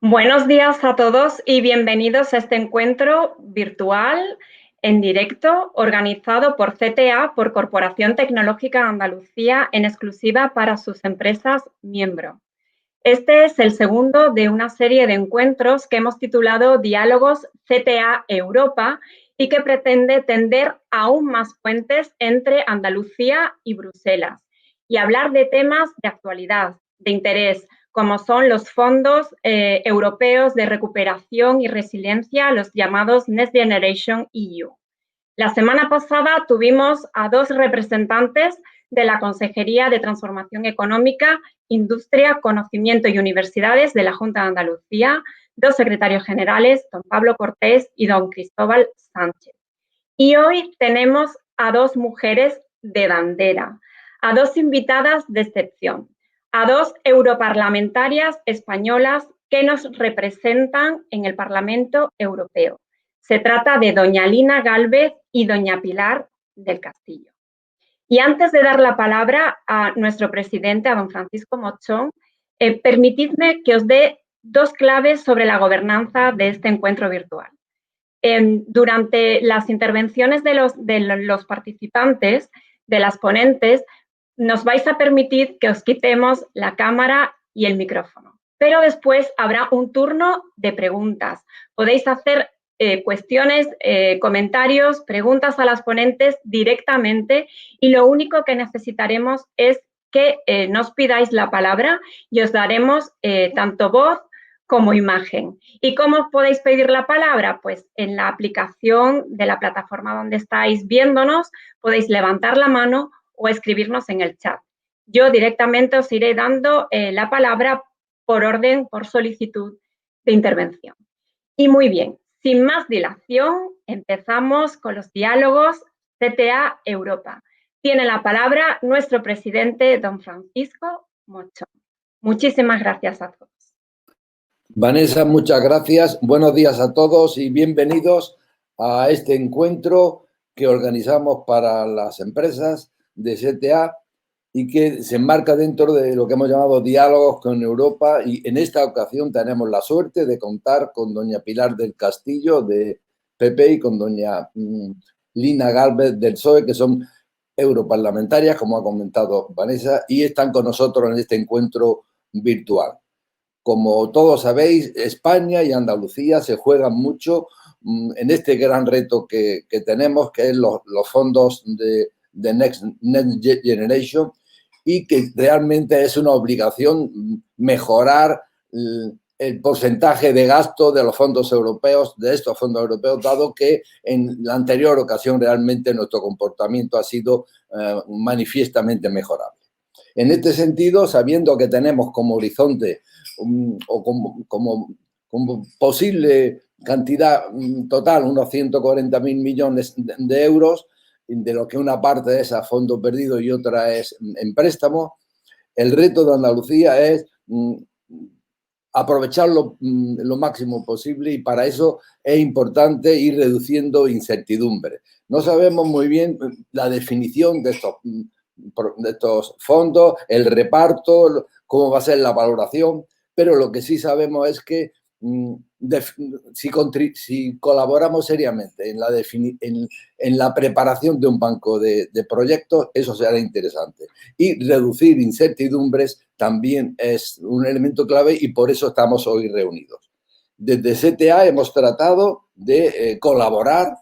Buenos días a todos y bienvenidos a este encuentro virtual en directo organizado por CTA, por Corporación Tecnológica de Andalucía, en exclusiva para sus empresas miembro. Este es el segundo de una serie de encuentros que hemos titulado Diálogos CTA Europa y que pretende tender aún más puentes entre Andalucía y Bruselas y hablar de temas de actualidad, de interés, como son los fondos europeos de recuperación y resiliencia, los llamados Next Generation EU. La semana pasada tuvimos a dos representantes de la Consejería de Transformación Económica, Industria, Conocimiento y Universidades de la Junta de Andalucía, dos secretarios generales, don Pablo Cortés y don Cristóbal Sánchez. Y hoy tenemos a dos mujeres de bandera, a dos invitadas de excepción, a dos europarlamentarias españolas que nos representan en el Parlamento Europeo. Se trata de doña Lina Gálvez y doña Pilar del Castillo. Y antes de dar la palabra a nuestro presidente, a don Francisco Mochón, permitidme que os dé dos claves sobre la gobernanza de este encuentro virtual. Durante las intervenciones de los participantes, de las ponentes, nos vais a permitir que os quitemos la cámara y el micrófono. Pero después habrá un turno de preguntas. Podéis hacer cuestiones, comentarios, preguntas a las ponentes directamente y lo único que necesitaremos es que nos pidáis la palabra y os daremos tanto voz como imagen. ¿Y cómo podéis pedir la palabra? Pues en la aplicación de la plataforma donde estáis viéndonos podéis levantar la mano o escribirnos en el chat. Yo directamente os iré dando la palabra por orden, por solicitud de intervención. Y muy bien, sin más dilación, empezamos con los diálogos CTA Europa. Tiene la palabra nuestro presidente, don Francisco Mochón. Muchísimas gracias a todos. Vanessa, muchas gracias. Buenos días a todos y bienvenidos a este encuentro que organizamos para las empresas de CTA y que se enmarca dentro de lo que hemos llamado diálogos con Europa, y en esta ocasión tenemos la suerte de contar con doña Pilar del Castillo de PP y con doña Lina Gálvez del PSOE, que son europarlamentarias, como ha comentado Vanessa, y están con nosotros en este encuentro virtual. Como todos sabéis, España y Andalucía se juegan mucho en este gran reto que tenemos, que es los fondos de Next Generation, y que realmente es una obligación mejorar el porcentaje de gasto de los fondos europeos, de estos fondos europeos, dado que en la anterior ocasión realmente nuestro comportamiento ha sido manifiestamente mejorable. En este sentido, sabiendo que tenemos como horizonte o como posible cantidad total unos 140.000 millones de euros, de lo que una parte es a fondo perdido y otra es en préstamo, el reto de Andalucía es aprovecharlo lo máximo posible, y para eso es importante ir reduciendo incertidumbre. No sabemos muy bien la definición de estos fondos, el reparto, cómo va a ser la valoración, pero lo que sí sabemos es que si colaboramos seriamente en la preparación de un banco de proyectos, eso será interesante. Y reducir incertidumbres también es un elemento clave, y por eso estamos hoy reunidos. Desde CTA hemos tratado de colaborar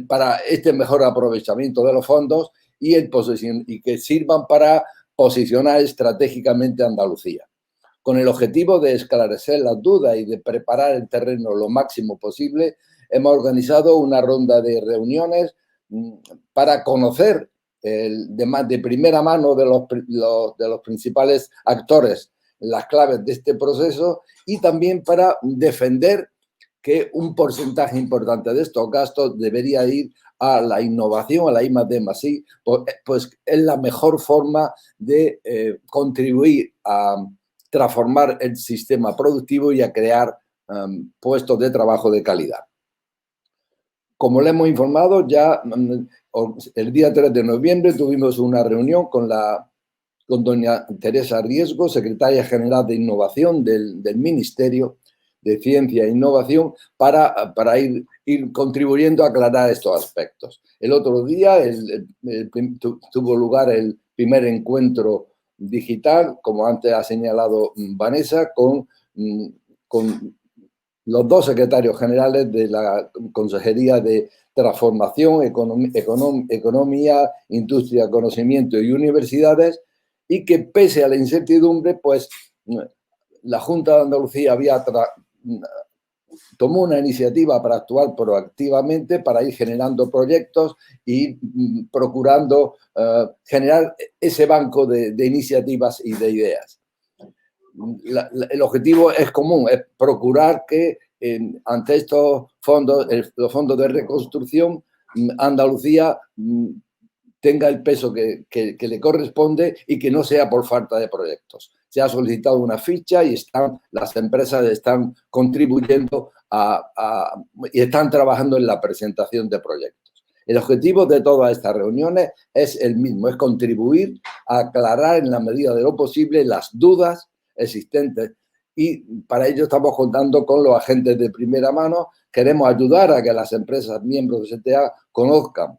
para este mejor aprovechamiento de los fondos y que sirvan para posicionar estratégicamente a Andalucía. Con el objetivo de esclarecer las dudas y de preparar el terreno lo máximo posible, hemos organizado una ronda de reuniones para conocer de primera mano de los principales actores las claves de este proceso, y también para defender que un porcentaje importante de estos gastos debería ir a la innovación, a la I+D+I, pues es la mejor forma de contribuir a transformar el sistema productivo y a crear puestos de trabajo de calidad. Como le hemos informado, ya el día 3 de noviembre tuvimos una reunión con doña Teresa Riesgo, secretaria general de Innovación del Ministerio, de ciencia e innovación para ir contribuyendo a aclarar estos aspectos. El otro día tuvo lugar el primer encuentro digital, como antes ha señalado Vanessa, con los dos secretarios generales de la Consejería de Transformación, Economía, Industria, Conocimiento y Universidades, y que pese a la incertidumbre, pues la Junta de Andalucía tomó una iniciativa para actuar proactivamente, para ir generando proyectos y procurando generar ese banco de iniciativas y de ideas. El objetivo es común, es procurar que ante estos fondos, los fondos de reconstrucción, Andalucía tenga el peso que le corresponde y que no sea por falta de proyectos. Se ha solicitado una ficha y las empresas están contribuyendo y están trabajando en la presentación de proyectos. El objetivo de todas estas reuniones es el mismo, es contribuir a aclarar en la medida de lo posible las dudas existentes, y para ello estamos contando con los agentes de primera mano. Queremos ayudar a que las empresas miembros de CTA conozcan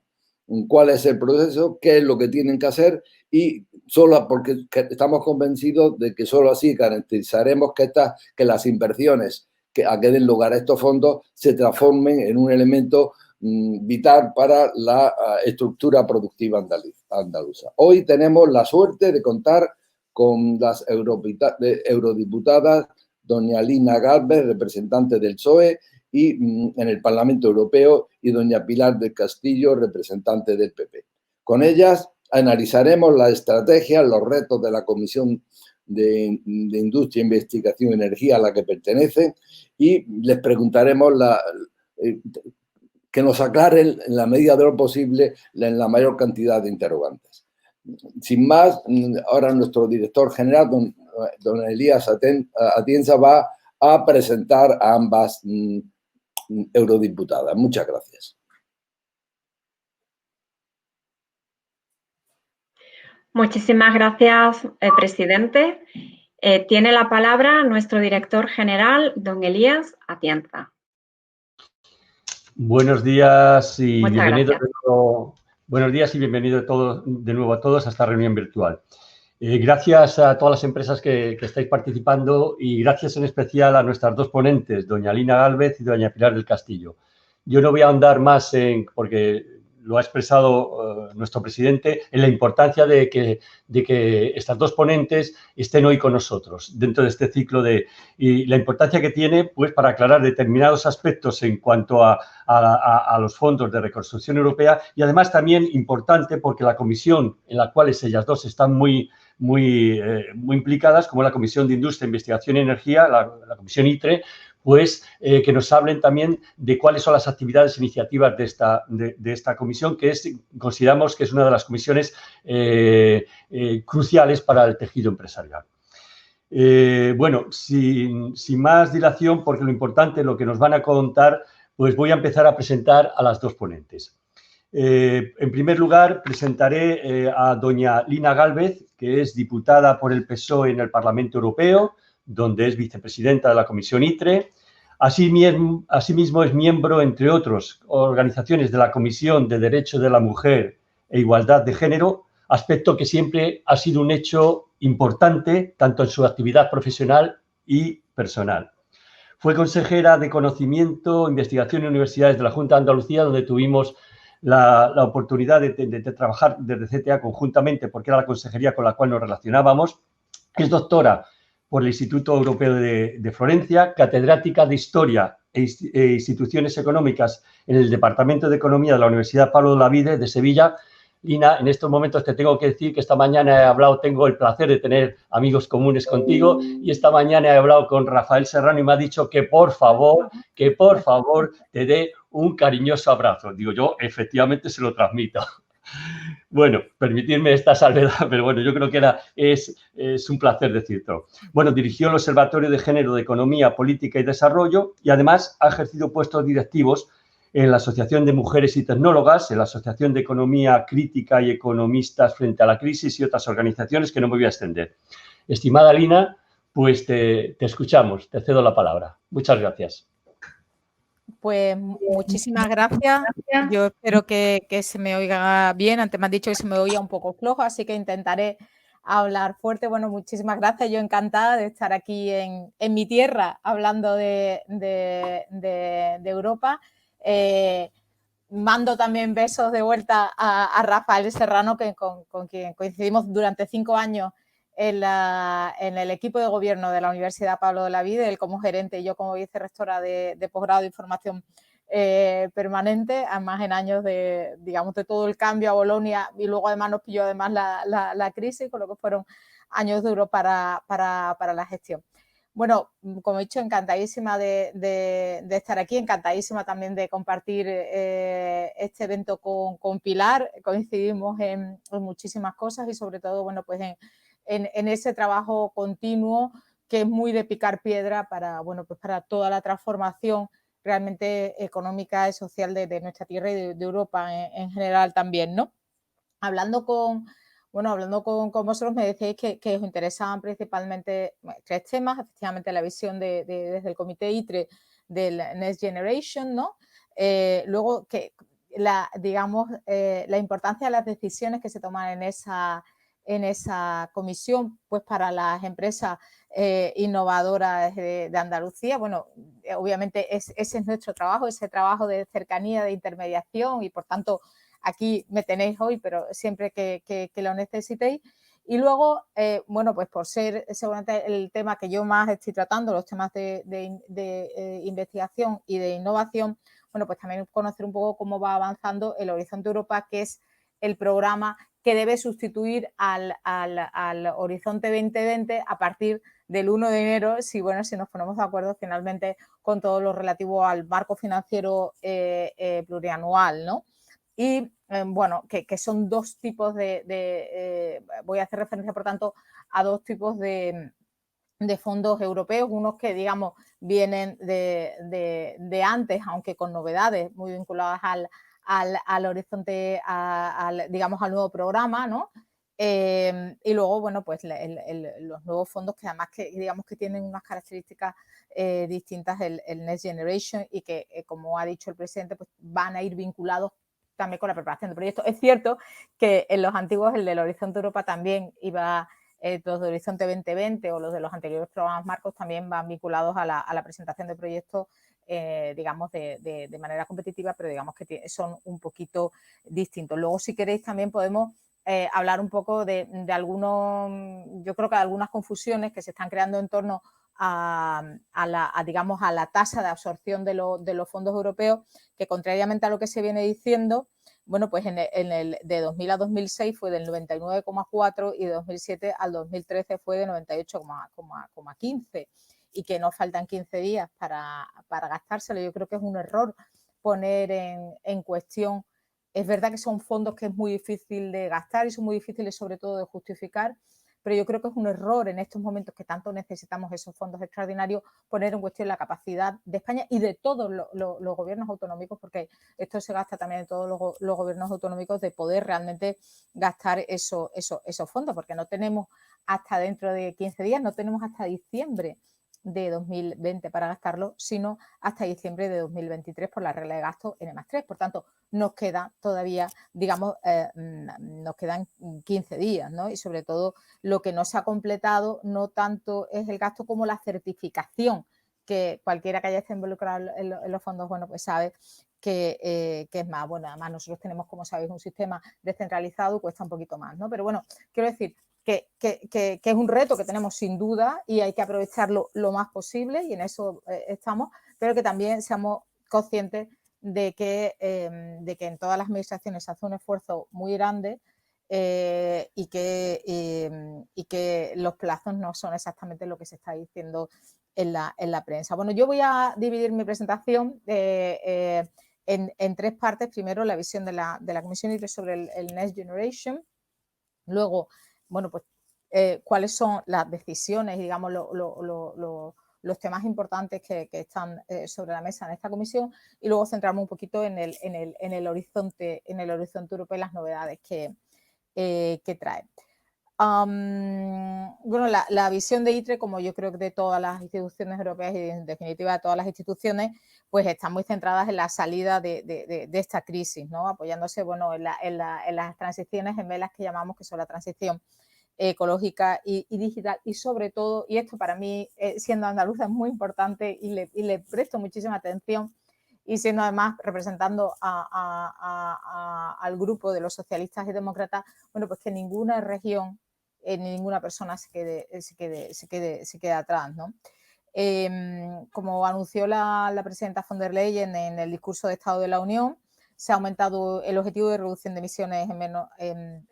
cuál es el proceso, qué es lo que tienen que hacer, y solo porque estamos convencidos de que solo así garantizaremos que las inversiones que den lugar a estos fondos se transformen en un elemento vital para la estructura productiva andaluza. Hoy tenemos la suerte de contar con las eurodiputadas doña Lina Gálvez, representante del PSOE y en el Parlamento Europeo, y doña Pilar del Castillo, representante del PP. Con ellas analizaremos la estrategia, los retos de la Comisión de Industria, Investigación y Energía a la que pertenece, y les preguntaremos que nos aclaren en la medida de lo posible en la mayor cantidad de interrogantes. Sin más, ahora nuestro director general, don Elías Atienza, va a presentar a ambas eurodiputadas. Muchas gracias. Muchísimas gracias, presidente. Tiene la palabra nuestro director general, don Elías Atienza. Buenos días y bienvenidos gracias. Buenos días y bienvenidos de nuevo a todos a esta reunión virtual. Gracias a todas las empresas que estáis participando, y gracias en especial a nuestras dos ponentes, doña Lina Gálvez y doña Pilar del Castillo. Yo no voy a ahondar más porque lo ha expresado nuestro presidente, en la importancia de que estas dos ponentes estén hoy con nosotros dentro de este ciclo y la importancia que tiene, pues, para aclarar determinados aspectos en cuanto a los fondos de reconstrucción europea, y además también importante porque la comisión en la cual ellas dos están muy implicadas, como la Comisión de Industria, Investigación y Energía, la Comisión ITRE, pues que nos hablen también de cuáles son las actividades e iniciativas de esta comisión, que consideramos que es una de las comisiones cruciales para el tejido empresarial. Bueno, sin más dilación, porque lo importante, lo que nos van a contar, pues voy a empezar a presentar a las dos ponentes. En primer lugar, presentaré a doña Lina Gálvez, que es diputada por el PSOE en el Parlamento Europeo, donde es vicepresidenta de la Comisión ITRE. Asimismo, es miembro, entre otras organizaciones, de la Comisión de Derechos de la Mujer e Igualdad de Género, aspecto que siempre ha sido un hecho importante, tanto en su actividad profesional y personal. Fue consejera de Conocimiento, Investigación y Universidades de la Junta de Andalucía, donde tuvimos la oportunidad de trabajar desde CTA conjuntamente, porque era la consejería con la cual nos relacionábamos. Es doctora por el Instituto Europeo de Florencia, catedrática de Historia e Instituciones Económicas en el Departamento de Economía de la Universidad Pablo de Olavide de Sevilla. Lina, en estos momentos te tengo que decir que esta mañana tengo el placer de tener amigos comunes contigo, y esta mañana he hablado con Rafael Serrano y me ha dicho que por favor te dé un cariñoso abrazo. Digo, yo efectivamente se lo transmito. Bueno, permitirme esta salvedad, pero bueno, yo creo que es un placer decirlo. Bueno, dirigió el Observatorio de Género de Economía, Política y Desarrollo, y además ha ejercido puestos directivos en la Asociación de Mujeres y Tecnólogas, en la Asociación de Economía Crítica y Economistas frente a la Crisis, y otras organizaciones que no me voy a extender. Estimada Lina, pues te escuchamos, te cedo la palabra. Muchas gracias. Pues muchísimas gracias. Yo espero que se me oiga bien. Antes me han dicho que se me oía un poco flojo, así que intentaré hablar fuerte. Bueno, muchísimas gracias. Yo encantada de estar aquí en mi tierra hablando de Europa. Mando también besos de vuelta a Rafael Serrano, con quien coincidimos durante 5 años en el equipo de gobierno de la Universidad Pablo de Olavide, él como gerente y yo como vicerrectora de posgrado de información permanente, además en años de, digamos, de todo el cambio a Bolonia, y luego además nos pilló además la crisis, con lo que fueron años duros para la gestión. Bueno, como he dicho, encantadísima de estar aquí, encantadísima también de compartir este evento con Pilar. Coincidimos en muchísimas cosas y sobre todo, bueno, pues en ese trabajo continuo que es muy de picar piedra para, bueno, pues para toda la transformación realmente económica y social de nuestra tierra y de Europa en general también, ¿no? Hablando con vosotros me decíais que os interesaban principalmente 3 temas, efectivamente la visión desde el comité ITRE del Next Generation, ¿no? Luego digamos, la importancia de las decisiones que se toman en esa comisión, pues para las empresas innovadoras de Andalucía. Bueno, obviamente ese es nuestro trabajo, ese trabajo de cercanía, de intermediación, y por tanto aquí me tenéis hoy, pero siempre que lo necesitéis. Y luego, bueno, pues por ser seguramente el tema que yo más estoy tratando, los temas de investigación y de innovación, bueno, pues también conocer un poco cómo va avanzando el Horizonte Europa, que es el programa que debe sustituir al Horizonte 2020 a partir del 1 de enero, si nos ponemos de acuerdo finalmente con todo lo relativo al marco financiero plurianual, ¿no? Y bueno, que son 2 tipos voy a hacer referencia, por tanto, a 2 tipos de fondos europeos, unos que, digamos, vienen de antes, aunque con novedades muy vinculadas al horizonte, digamos, al nuevo programa, ¿no? Y luego, bueno, pues los nuevos fondos que además digamos que tienen unas características distintas, el Next Generation, y que, como ha dicho el presidente, pues van a ir vinculados también con la preparación de proyectos. Es cierto que en los antiguos, el del Horizonte Europa también iba, los de Horizonte 2020 o los de los anteriores programas marcos también van vinculados a la presentación de proyectos, digamos, de manera competitiva, pero digamos que son un poquito distintos. Luego, si queréis, también podemos hablar un poco de algunos, yo creo que algunas confusiones que se están creando en torno digamos, a la tasa de absorción de los fondos europeos, que contrariamente a lo que se viene diciendo, bueno, pues de 2000 a 2006 fue del 99,4 y de 2007 al 2013 fue de 98,15, y que nos faltan 15 días para gastárselo. Yo creo que es un error poner en cuestión. Es verdad que son fondos que es muy difícil de gastar y son muy difíciles sobre todo de justificar, pero yo creo que es un error en estos momentos que tanto necesitamos esos fondos extraordinarios poner en cuestión la capacidad de España y de todos los gobiernos autonómicos, porque esto se gasta también en todos los gobiernos autonómicos, de poder realmente gastar esos fondos, porque no tenemos hasta dentro de 15 días, no tenemos hasta diciembre de 2020 para gastarlo, sino hasta diciembre de 2023 por la regla de gasto N+3. Por tanto, nos queda todavía, digamos, nos quedan 15 días, ¿no? Y sobre todo lo que no se ha completado no tanto es el gasto como la certificación, que cualquiera que haya estado involucrado en los fondos, bueno, pues sabe que es más. Bueno, además nosotros tenemos, como sabéis, un sistema descentralizado y cuesta un poquito más, ¿no? Pero bueno, quiero decir que es un reto que tenemos sin duda y hay que aprovecharlo lo más posible, y en eso estamos, pero que también seamos conscientes de que en todas las administraciones se hace un esfuerzo muy grande y que los plazos no son exactamente lo que se está diciendo en la prensa. Bueno, yo voy a dividir mi presentación en 3 partes. Primero, la visión de la Comisión ITRE sobre el Next Generation. Luego, bueno, pues cuáles son las decisiones y, digamos, los temas importantes que están sobre la mesa en esta comisión, y luego centrarme un poquito en el horizonte europeo y las novedades que trae. Bueno, la visión de ITRE, como yo creo que de todas las instituciones europeas y en definitiva de todas las instituciones, pues están muy centradas en la salida de esta crisis, ¿no? Apoyándose, bueno, en las transiciones gemelas que llamamos, que son la transición ecológica y digital, y sobre todo, y esto para mí, siendo andaluza, es muy importante y le presto muchísima atención, y siendo además representando al grupo de los socialistas y demócratas, bueno, pues que ninguna región ni ninguna persona se quede atrás, ¿no? Como anunció la presidenta von der Leyen en el discurso de Estado de la Unión, se ha aumentado el objetivo de reducción de emisiones en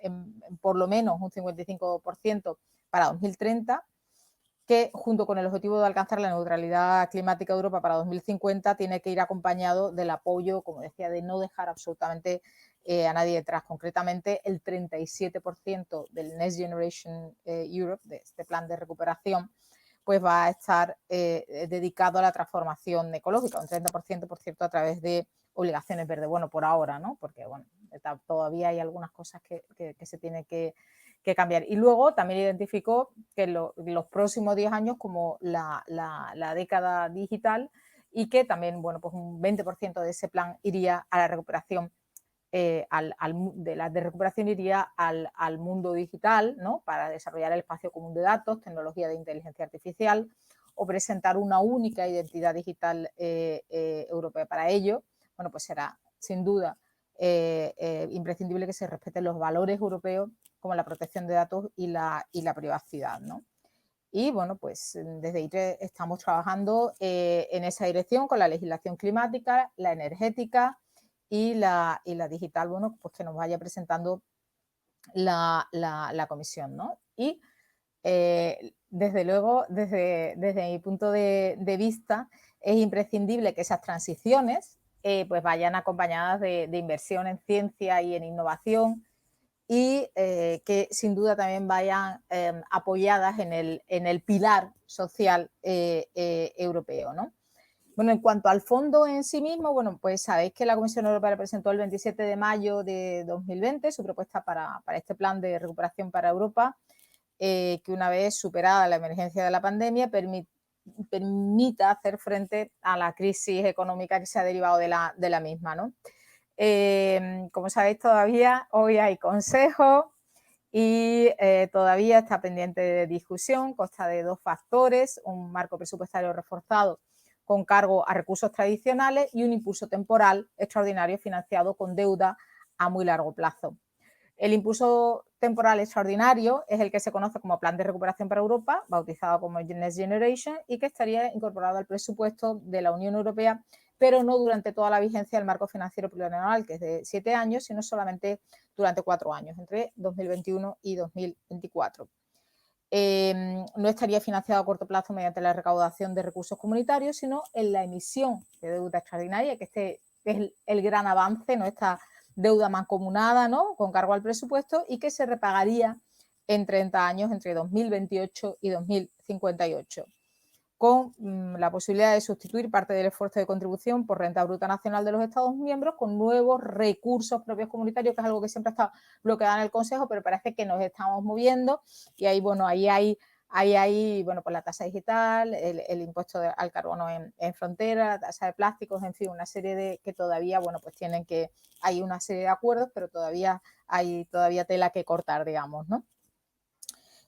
por lo menos un 55% para 2030, que junto con el objetivo de alcanzar la neutralidad climática de Europa para 2050 tiene que ir acompañado del apoyo, como decía, de no dejar absolutamente a nadie detrás. Concretamente, el 37% del Next Generation Europe, de este plan de recuperación, pues va a estar dedicado a la transformación ecológica, un 30%, por cierto, a través de obligaciones verdes. Bueno, por ahora, ¿no? Porque, bueno, todavía hay algunas cosas que se tienen que cambiar. Y luego también identificó que los próximos 10 años como la década digital, y que también, bueno, pues un 20% de ese plan iría a la recuperación, de recuperación iría al mundo digital, ¿no? Para desarrollar el espacio común de datos, tecnología de inteligencia artificial, o presentar una única identidad digital europea. Para ello, bueno, pues será sin duda imprescindible que se respeten los valores europeos como la protección de datos y la privacidad, ¿no? Y bueno, pues desde ITRE estamos trabajando en esa dirección con la legislación climática, la energética y la digital, bueno, pues que nos vaya presentando la comisión, ¿no? Y desde luego, desde mi punto de vista, es imprescindible que esas transiciones pues vayan acompañadas de inversión en ciencia y en innovación, y que sin duda también vayan apoyadas en el pilar social europeo, ¿no? Bueno, en cuanto al fondo en sí mismo, bueno, pues sabéis que la Comisión Europea presentó el 27 de mayo de 2020 su propuesta para este plan de recuperación para Europa, que una vez superada la emergencia de la pandemia permita hacer frente a la crisis económica que se ha derivado de la misma, ¿no? Como sabéis, todavía hoy hay consejo y todavía está pendiente de discusión. Consta de 2 factores: un marco presupuestario reforzado con cargo a recursos tradicionales y un impulso temporal extraordinario financiado con deuda a muy largo plazo. El impulso temporal extraordinario es el que se conoce como Plan de Recuperación para Europa, bautizado como Next Generation, y que estaría incorporado al presupuesto de la Unión Europea, pero no durante toda la vigencia del marco financiero plurianual, que es de 7 años, sino solamente durante 4 años, entre 2021 y 2024. No estaría financiado a corto plazo mediante la recaudación de recursos comunitarios, sino en la emisión de deuda extraordinaria, que este es el gran avance, ¿no? Esta deuda mancomunada, ¿no? Con cargo al presupuesto, y que se repagaría en 30 años, entre 2028 y 2058, con la posibilidad de sustituir parte del esfuerzo de contribución por renta bruta nacional de los Estados miembros con nuevos recursos propios comunitarios, que es algo que siempre ha estado bloqueado en el Consejo, pero parece que nos estamos moviendo, y ahí, bueno, ahí hay, bueno, pues la tasa digital, el impuesto al carbono en frontera, la tasa de plásticos, en fin, una serie de que todavía, bueno, pues hay una serie de acuerdos, pero todavía hay tela que cortar, digamos, ¿no?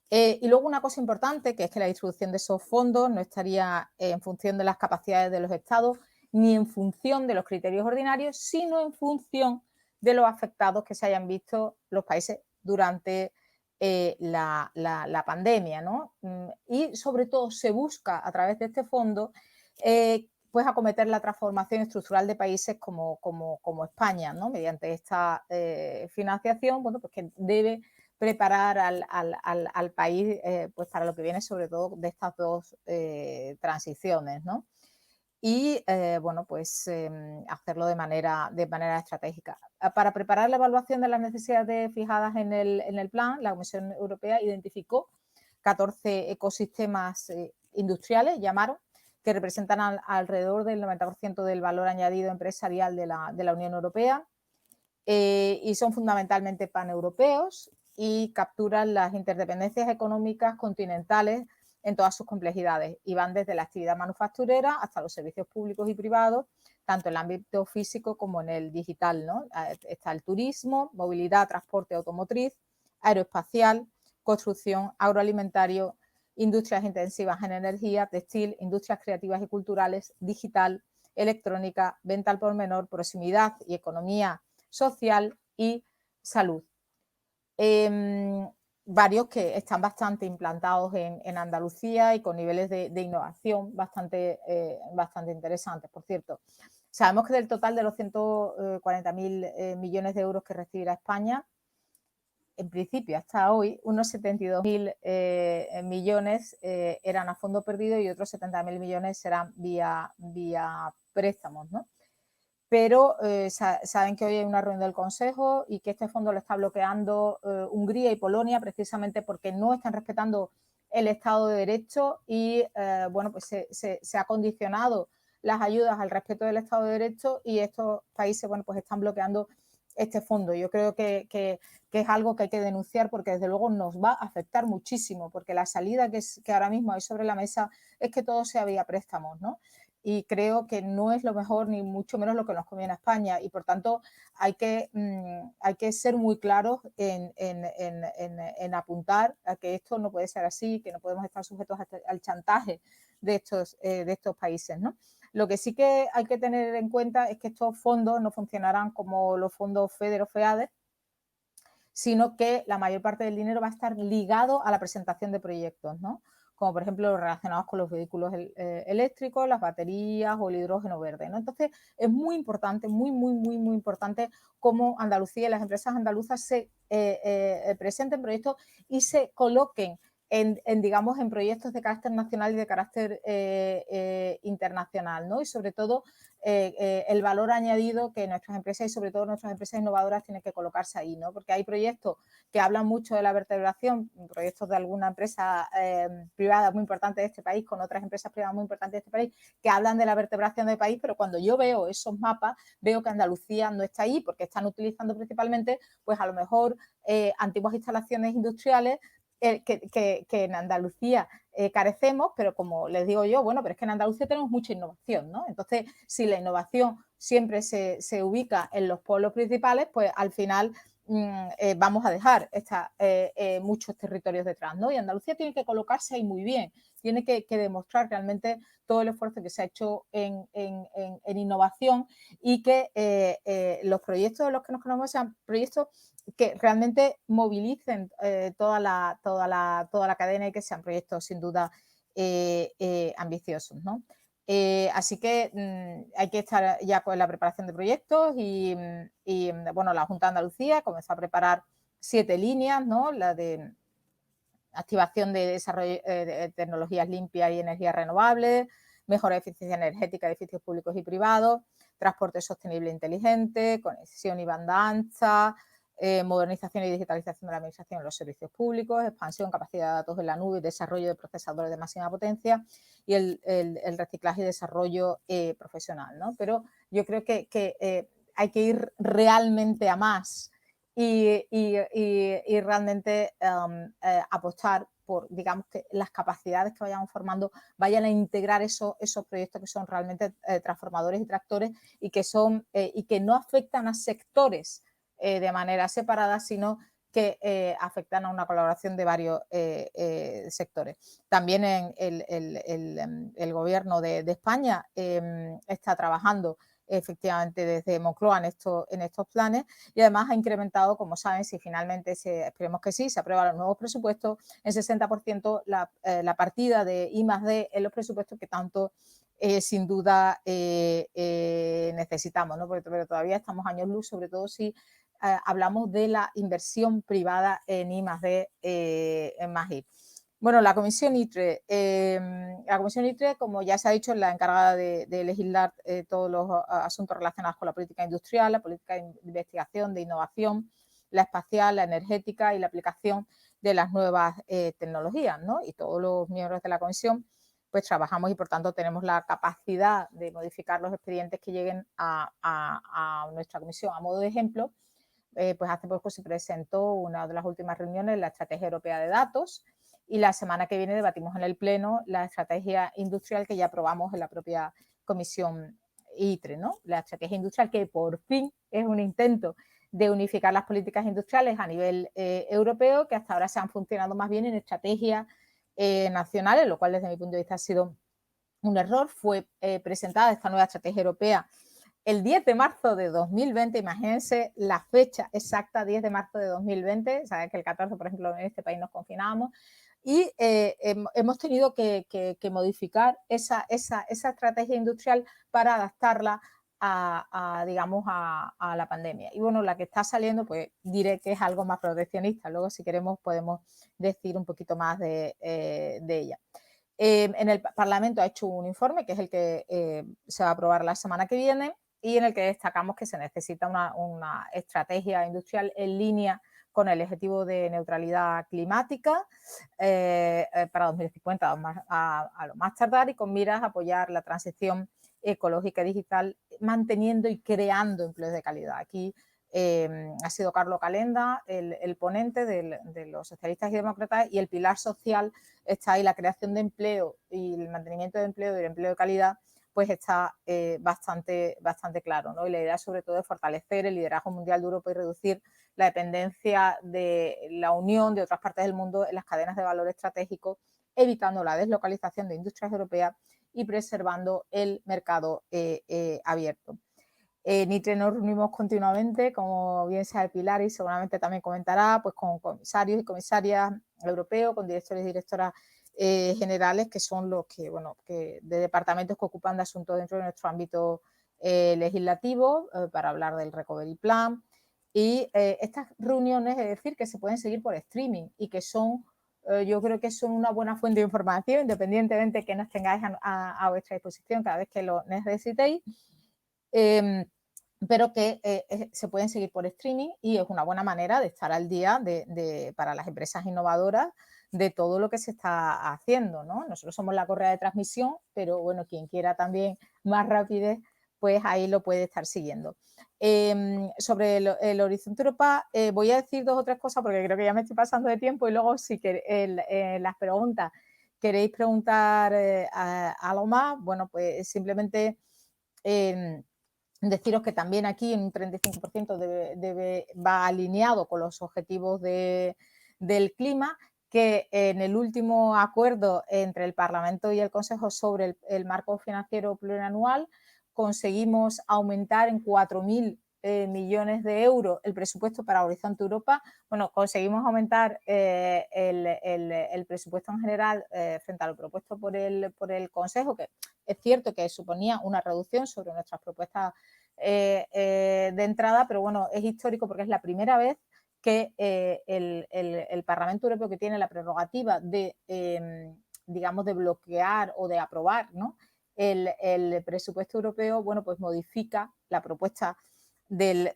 Y luego una cosa importante, que es que la distribución de esos fondos no estaría en función de las capacidades de los estados, ni en función de los criterios ordinarios, sino en función de los afectados que se hayan visto los países durante la pandemia, ¿no? Y sobre todo se busca a través de este fondo pues acometer la transformación estructural de países como España, ¿no? Mediante esta financiación, bueno, pues que debe preparar al país pues para lo que viene, sobre todo de estas 2 transiciones, ¿no? Y bueno, pues hacerlo de manera estratégica. Para preparar la evaluación de las necesidades fijadas en el plan, la Comisión Europea identificó 14 ecosistemas industriales, llamaron, que representan alrededor del 90% del valor añadido empresarial de la Unión Europea, y son fundamentalmente paneuropeos, y capturan las interdependencias económicas continentales en todas sus complejidades y van desde la actividad manufacturera hasta los servicios públicos y privados, tanto en el ámbito físico como en el digital, ¿no? Está el turismo, movilidad, transporte automotriz, aeroespacial, construcción, agroalimentario, industrias intensivas en energía, textil, industrias creativas y culturales, digital, electrónica, venta al por menor, proximidad y economía social y salud. Varios que están bastante implantados en Andalucía y con niveles de innovación bastante interesantes, por cierto. Sabemos que del total de los 140.000 millones de euros que recibirá España, en principio hasta hoy, unos 72.000 millones eran a fondo perdido y otros 70.000 millones serán vía préstamos, ¿no? Pero saben que hoy hay una reunión del Consejo y que este fondo lo está bloqueando Hungría y Polonia precisamente porque no están respetando el Estado de Derecho y bueno, pues se ha condicionado las ayudas al respeto del Estado de Derecho y estos países, bueno, pues están bloqueando este fondo. Yo creo que es algo que hay que denunciar porque desde luego nos va a afectar muchísimo porque la salida que ahora mismo hay sobre la mesa es que todo sea vía préstamos, ¿no? Y creo que no es lo mejor ni mucho menos lo que nos conviene a España y por tanto hay que ser muy claros en apuntar a que esto no puede ser así, que no podemos estar sujetos al chantaje de estos países, ¿no? Lo que sí que hay que tener en cuenta es que estos fondos no funcionarán como los fondos FEDER o FEADER, sino que la mayor parte del dinero va a estar ligado a la presentación de proyectos, ¿no? Como por ejemplo los relacionados con los vehículos eléctricos, las baterías o el hidrógeno verde, ¿no? Entonces es muy importante, muy importante cómo Andalucía y las empresas andaluzas se presenten proyectos y se coloquen digamos, en proyectos de carácter nacional y de carácter internacional, ¿no? Y sobre todo el valor añadido que nuestras empresas y sobre todo nuestras empresas innovadoras tienen que colocarse ahí, ¿no? Porque hay proyectos que hablan mucho de la vertebración, proyectos de alguna empresa privada muy importante de este país con otras empresas privadas muy importantes de este país que hablan de la vertebración del país, pero cuando yo veo esos mapas veo que Andalucía no está ahí porque están utilizando principalmente, pues a lo mejor antiguas instalaciones industriales que en Andalucía carecemos, pero como les digo yo, bueno, pero es que en Andalucía tenemos mucha innovación, ¿no? Entonces, si la innovación siempre se ubica en los pueblos principales, pues al final vamos a dejar muchos territorios detrás, ¿no? Y Andalucía tiene que colocarse ahí muy bien, tiene que demostrar realmente todo el esfuerzo que se ha hecho en innovación y que los proyectos de los que nos conocemos sean proyectos que realmente movilicen toda la cadena y que sean proyectos sin duda ambiciosos, ¿no? Así que hay que estar ya con la preparación de proyectos y bueno, la Junta de Andalucía comenzó a preparar 7 líneas, ¿no? La de activación de desarrollo de tecnologías limpias y energías renovables, mejora de eficiencia energética de edificios públicos y privados, transporte sostenible e inteligente, conexión y banda ancha, modernización y digitalización de la administración en los servicios públicos, expansión, capacidad de datos en la nube y desarrollo de procesadores de máxima potencia y el reciclaje y desarrollo profesional, ¿no? Pero yo creo que hay que ir realmente a más y realmente apostar por, digamos, que las capacidades que vayamos formando vayan a integrar esos proyectos que son realmente transformadores y tractores y que no afectan a sectores de manera separada, sino que afectan a una colaboración de varios sectores. También el Gobierno de España está trabajando efectivamente desde Moncloa en estos planes y además ha incrementado, como saben, si finalmente esperemos que sí, se aprueban los nuevos presupuestos, en 60% la partida de I+D en los presupuestos que tanto sin duda necesitamos, ¿no? Pero todavía estamos años luz, sobre todo si hablamos de la inversión privada en I+D en +I. Bueno, la Comisión ITRE, como ya se ha dicho, es la encargada de legislar todos los asuntos relacionados con la política industrial, la política de investigación, de innovación, la espacial, la energética y la aplicación de las nuevas tecnologías, ¿no? Y todos los miembros de la Comisión pues trabajamos y por tanto tenemos la capacidad de modificar los expedientes que lleguen a nuestra comisión. A modo de ejemplo, pues hace poco se presentó una de las últimas reuniones, la Estrategia Europea de Datos, y la semana que viene debatimos en el Pleno la estrategia industrial que ya aprobamos en la propia Comisión ITRE, ¿no? La estrategia industrial que por fin es un intento de unificar las políticas industriales a nivel europeo, que hasta ahora se han funcionado más bien en estrategias nacionales, lo cual desde mi punto de vista ha sido un error. Fue presentada esta nueva estrategia europea el 10 de marzo de 2020, imagínense la fecha exacta, 10 de marzo de 2020, sabes que el 14, por ejemplo, en este país nos confinábamos, y hemos tenido que modificar esa estrategia industrial para adaptarla digamos, a la pandemia. Y bueno, la que está saliendo, pues diré que es algo más proteccionista. Luego, si queremos, podemos decir un poquito más de ella. En el Parlamento ha hecho un informe, que es el que se va a aprobar la semana que viene, y en el que destacamos que se necesita una estrategia industrial en línea con el objetivo de neutralidad climática para 2050 a lo más tardar, y con miras a apoyar la transición ecológica y digital, manteniendo y creando empleos de calidad. Aquí ha sido Carlos Calenda el ponente de los socialistas y demócratas, y el pilar social está ahí, la creación de empleo y el mantenimiento de empleo y el empleo de calidad, pues está bastante claro, ¿no? Y la idea sobre todo es fortalecer el liderazgo mundial de Europa y reducir la dependencia de la Unión de otras partes del mundo en las cadenas de valor estratégico, evitando la deslocalización de industrias europeas y preservando el mercado abierto. En ITRE nos reunimos continuamente, como bien sabe Pilar y seguramente también comentará, pues con comisarios y comisarias europeos, con directores y directoras generales, que son los que, bueno, de departamentos que ocupan de asuntos dentro de nuestro ámbito legislativo, para hablar del Recovery Plan. Y estas reuniones, es decir, que se pueden seguir por streaming y que son, yo creo que son una buena fuente de información, independientemente de que nos tengáis a vuestra disposición cada vez que lo necesitéis. Pero que se pueden seguir por streaming, y es una buena manera de estar al día para las empresas innovadoras de todo lo que se está haciendo, ¿no? Nosotros somos la correa de transmisión, pero bueno, quien quiera también más rapidez, pues ahí lo puede estar siguiendo. Sobre el Horizonte Europa, voy a decir 2 o 3 cosas porque creo que ya me estoy pasando de tiempo, y luego si las preguntas queréis preguntar algo más, bueno, pues simplemente deciros que también aquí en un 35% va alineado con los objetivos del clima, que en el último acuerdo entre el Parlamento y el Consejo sobre el marco financiero plurianual conseguimos aumentar en 4.000 millones de euros el presupuesto para Horizonte Europa. Bueno, conseguimos aumentar el presupuesto en general frente a lo propuesto por el Consejo, que es cierto que suponía una reducción sobre nuestras propuestas de entrada, pero bueno, es histórico porque es la primera vez que el Parlamento Europeo, que tiene la prerrogativa de, digamos, de bloquear o de aprobar, ¿no?, el presupuesto europeo, bueno, pues modifica la propuesta del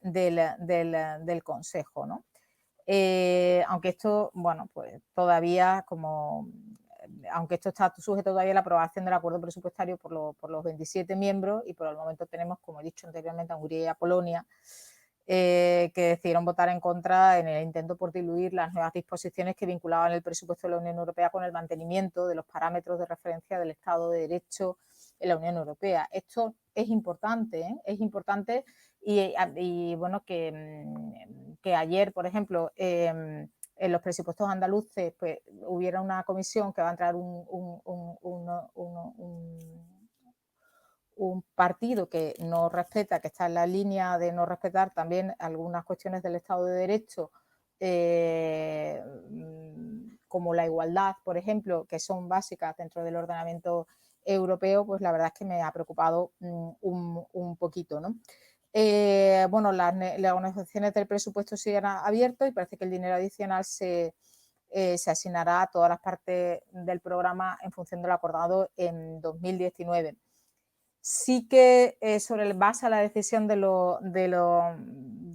Consejo, ¿no? Aunque esto, bueno, pues todavía aunque esto está sujeto todavía a la aprobación del acuerdo presupuestario por los 27 miembros, y por el momento tenemos, como he dicho anteriormente, a Hungría y a Polonia, que decidieron votar en contra en el intento por diluir las nuevas disposiciones que vinculaban el presupuesto de la Unión Europea con el mantenimiento de los parámetros de referencia del Estado de Derecho en la Unión Europea. Esto es importante, ¿eh? Es importante, y bueno, que ayer, por ejemplo, en los presupuestos andaluces, pues hubiera una comisión que va a entrar un partido que no respeta, que está en la línea de no respetar también algunas cuestiones del Estado de Derecho, como la igualdad, por ejemplo, que son básicas dentro del ordenamiento europeo, pues la verdad es que me ha preocupado un poquito, ¿no? Bueno, las negociaciones del presupuesto siguen abiertas y parece que el dinero adicional se asignará a todas las partes del programa en función de lo acordado en 2019. Sí que sobre base a la decisión de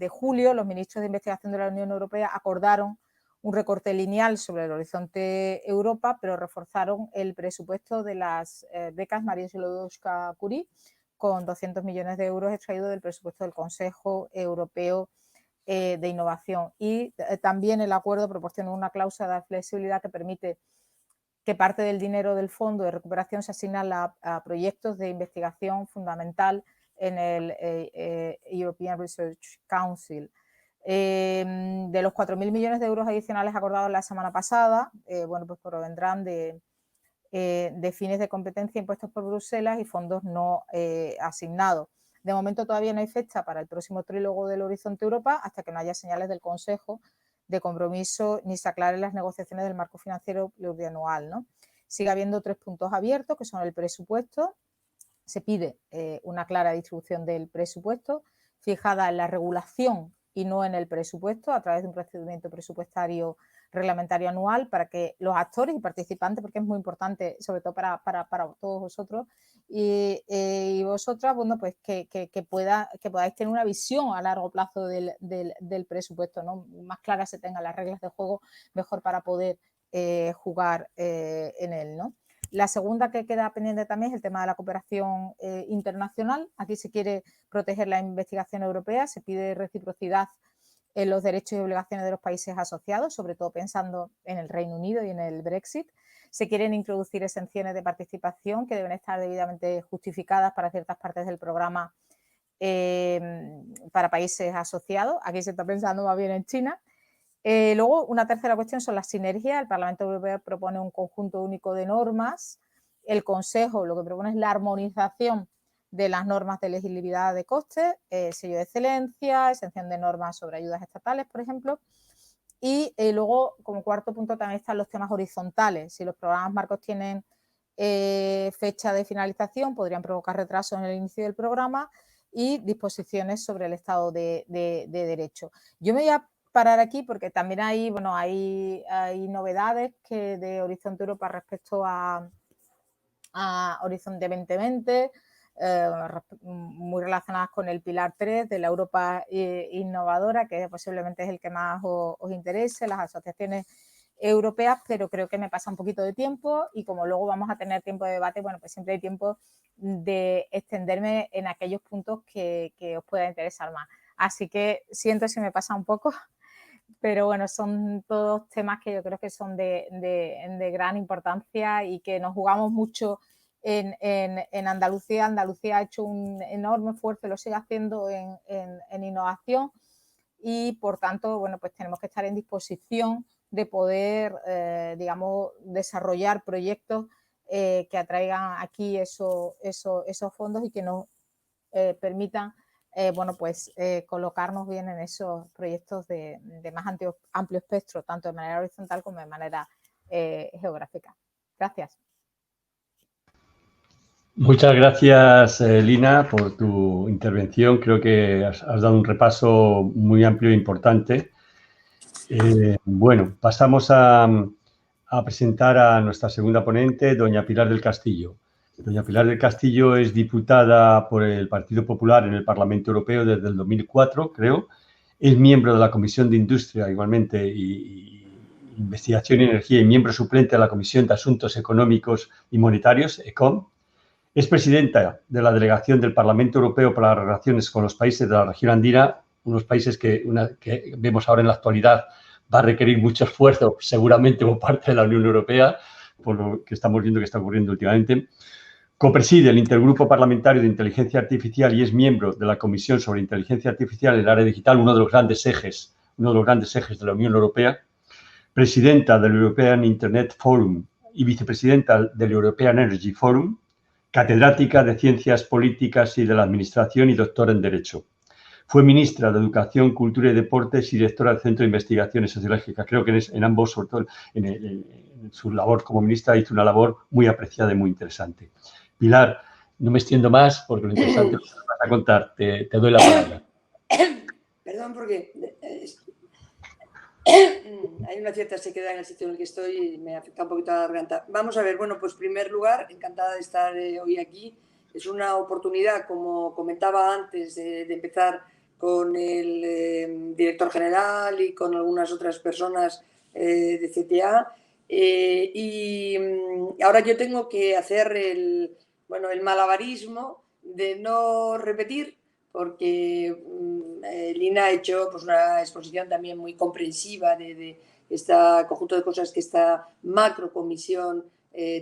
julio, los ministros de investigación de la Unión Europea acordaron un recorte lineal sobre el Horizonte Europa, pero reforzaron el presupuesto de las becas Marie Sklodowska-Curie con 200 millones de euros extraídos del presupuesto del Consejo Europeo de innovación. Y también el acuerdo proporciona una cláusula de flexibilidad que permite que parte del dinero del Fondo de Recuperación se asigna a proyectos de investigación fundamental en el European Research Council. De los 4.000 millones de euros adicionales acordados la semana pasada, bueno, pues provendrán de fines de competencia impuestos por Bruselas y fondos no asignados. De momento todavía no hay fecha para el próximo trílogo del Horizonte Europa hasta que no haya señales del Consejo de compromiso ni se aclaren las negociaciones del marco financiero plurianual, ¿no? Sigue habiendo 3 puntos abiertos, que son el presupuesto. Se pide una clara distribución del presupuesto, fijada en la regulación y no en el presupuesto, a través de un procedimiento presupuestario reglamentario anual, para que los actores y participantes, porque es muy importante, sobre todo para todos vosotros y vosotras, bueno, pues que podáis tener una visión a largo plazo del presupuesto, ¿no? Más claras se tengan las reglas de juego, mejor para poder jugar en él, ¿no? La segunda que queda pendiente también es el tema de la cooperación internacional. Aquí se quiere proteger la investigación europea, se pide reciprocidad en los derechos y obligaciones de los países asociados, sobre todo pensando en el Reino Unido y en el Brexit. Se quieren introducir exenciones de participación que deben estar debidamente justificadas para ciertas partes del programa para países asociados. Aquí se está pensando más bien en China. Luego, una tercera cuestión son las sinergias. El Parlamento Europeo propone un conjunto único de normas. El Consejo lo que propone es la armonización de las normas de elegibilidad de costes, sello de excelencia, exención de normas sobre ayudas estatales, por ejemplo. Y luego, como cuarto punto, también están los temas horizontales. Si los programas marcos tienen fecha de finalización, podrían provocar retrasos en el inicio del programa, y disposiciones sobre el Estado de Derecho. Yo me voy a parar aquí porque también hay novedades de Horizonte Europa respecto a Horizonte 2020, muy relacionadas con el pilar 3 de la Europa innovadora, que posiblemente es el que más os interese, las asociaciones europeas, pero creo que me pasa un poquito de tiempo y como luego vamos a tener tiempo de debate, bueno, pues siempre hay tiempo de extenderme en aquellos puntos que os pueda interesar más. Así que siento si me pasa un poco, pero bueno, son todos temas que yo creo que son de gran importancia y que nos jugamos mucho en Andalucía. Andalucía ha hecho un enorme esfuerzo y lo sigue haciendo en innovación y, por tanto, bueno, pues tenemos que estar en disposición de poder, digamos, desarrollar proyectos que atraigan aquí esos fondos y que nos permitan bueno, pues colocarnos bien en esos proyectos de más amplio espectro, tanto de manera horizontal como de manera geográfica. Gracias. Muchas gracias, Lina, por tu intervención. Creo que has dado un repaso muy amplio e importante. Bueno, pasamos a presentar a nuestra segunda ponente, doña Pilar del Castillo. Doña Pilar del Castillo es diputada por el Partido Popular en el Parlamento Europeo desde el 2004, creo. Es miembro de la Comisión de Industria, igualmente, y Investigación y Energía, y miembro suplente de la Comisión de Asuntos Económicos y Monetarios, ECOM. Es presidenta de la Delegación del Parlamento Europeo para las relaciones con los países de la región andina, unos países que vemos ahora en la actualidad va a requerir mucho esfuerzo, seguramente por parte de la Unión Europea, por lo que estamos viendo que está ocurriendo últimamente. Copreside el Intergrupo Parlamentario de Inteligencia Artificial y es miembro de la Comisión sobre Inteligencia Artificial en el área digital, uno de los grandes ejes de la Unión Europea. Presidenta del European Internet Forum y vicepresidenta del European Energy Forum. Catedrática de Ciencias Políticas y de la Administración y doctora en Derecho. Fue ministra de Educación, Cultura y Deportes y directora del Centro de Investigaciones Sociológicas. Creo que en ambos, sobre todo en su labor como ministra, hizo una labor muy apreciada y muy interesante. Pilar, no me extiendo más porque lo interesante es lo que vas a contar. Te doy la palabra. Perdón, porque hay una cierta sequedad en el sitio en el que estoy y me afecta un poquito la garganta. Vamos a ver, bueno, pues en primer lugar, encantada de estar hoy aquí. Es una oportunidad, como comentaba antes, de empezar con el director general y con algunas otras personas de CTA. Y ahora yo tengo que hacer el malabarismo de no repetir, porque Lina ha hecho pues, una exposición también muy comprensiva de este conjunto de cosas que esta macrocomisión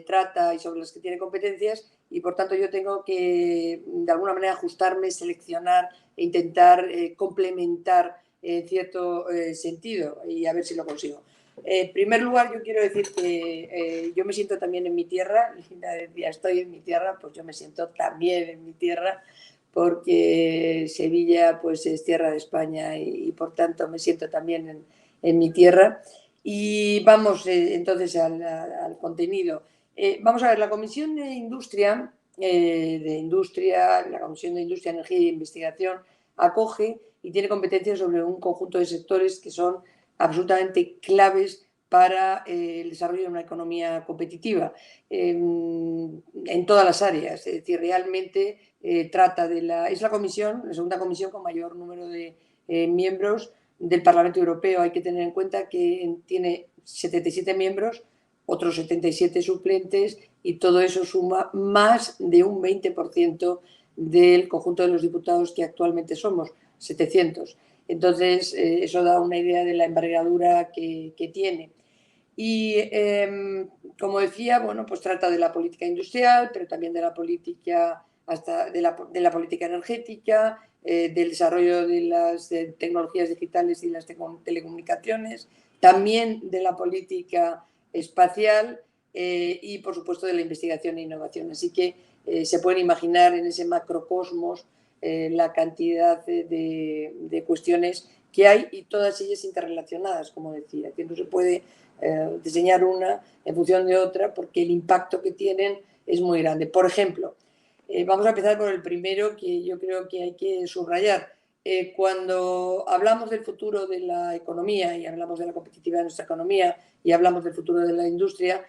trata y sobre las que tiene competencias, y por tanto yo tengo que de alguna manera ajustarme, seleccionar e intentar complementar en cierto sentido, y a ver si lo consigo. En primer lugar, yo quiero decir que yo me siento también en mi tierra. Lina decía, estoy en mi tierra, pues yo me siento también en mi tierra, porque Sevilla pues es tierra de España y por tanto me siento también en mi tierra. Y vamos entonces al contenido. Vamos a ver, la Comisión de Industria, la Comisión de Industria, Energía e Investigación acoge y tiene competencias sobre un conjunto de sectores que son absolutamente claves para el desarrollo de una economía competitiva en todas las áreas. Es decir, realmente trata es la segunda comisión con mayor número de miembros del Parlamento Europeo. Hay que tener en cuenta que tiene 77 miembros, otros 77 suplentes, y todo eso suma más de un 20% del conjunto de los diputados que actualmente somos, 700. Entonces, eso da una idea de la envergadura que tiene. Y, como decía, bueno, pues trata de la política industrial, pero también de la política, de la política energética, del desarrollo de las tecnologías digitales y las telecomunicaciones, también de la política espacial y, por supuesto, de la investigación e innovación. Así que se pueden imaginar en ese macrocosmos la cantidad de cuestiones que hay, y todas ellas interrelacionadas, como decía, que no se puede diseñar una en función de otra porque el impacto que tienen es muy grande. Por ejemplo, vamos a empezar por el primero, que yo creo que hay que subrayar. Cuando hablamos del futuro de la economía y hablamos de la competitividad de nuestra economía y hablamos del futuro de la industria,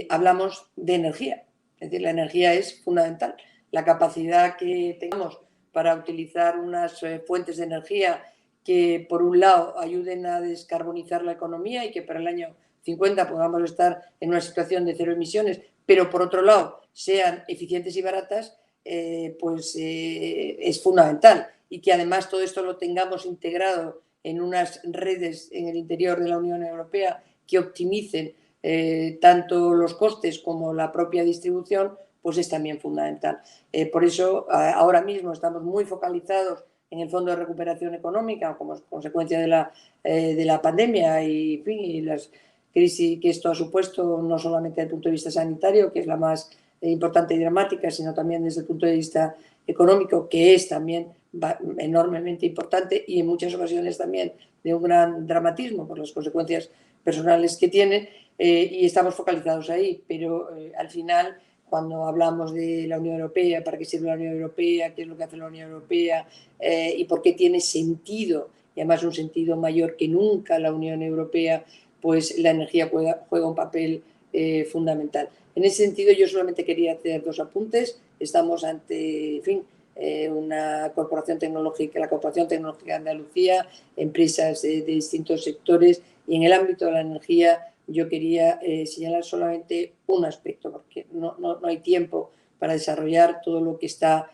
hablamos de energía. Es decir, la energía es fundamental. La capacidad que tengamos para utilizar unas fuentes de energía que, por un lado, ayuden a descarbonizar la economía y que para el año 50 podamos estar en una situación de cero emisiones, pero por otro lado sean eficientes y baratas, pues es fundamental. Y que además todo esto lo tengamos integrado en unas redes en el interior de la Unión Europea que optimicen tanto los costes como la propia distribución, pues es también fundamental. Por eso ahora mismo estamos muy focalizados en el Fondo de Recuperación Económica como consecuencia de la pandemia y, en fin, y las crisis que esto ha supuesto, no solamente desde el punto de vista sanitario, que es la más importante y dramática, sino también desde el punto de vista económico, que es también enormemente importante y en muchas ocasiones también de un gran dramatismo por las consecuencias personales que tiene, y estamos focalizados ahí, pero al final, cuando hablamos de la Unión Europea, para qué sirve la Unión Europea, qué es lo que hace la Unión Europea y por qué tiene sentido, y además un sentido mayor que nunca la Unión Europea, pues la energía juega un papel fundamental. En ese sentido, yo solamente quería hacer dos apuntes. Estamos ante, en fin, una corporación tecnológica, la Corporación Tecnológica de Andalucía, empresas de distintos sectores, y en el ámbito de la energía yo quería señalar solamente un aspecto, porque no hay tiempo para desarrollar todo lo que está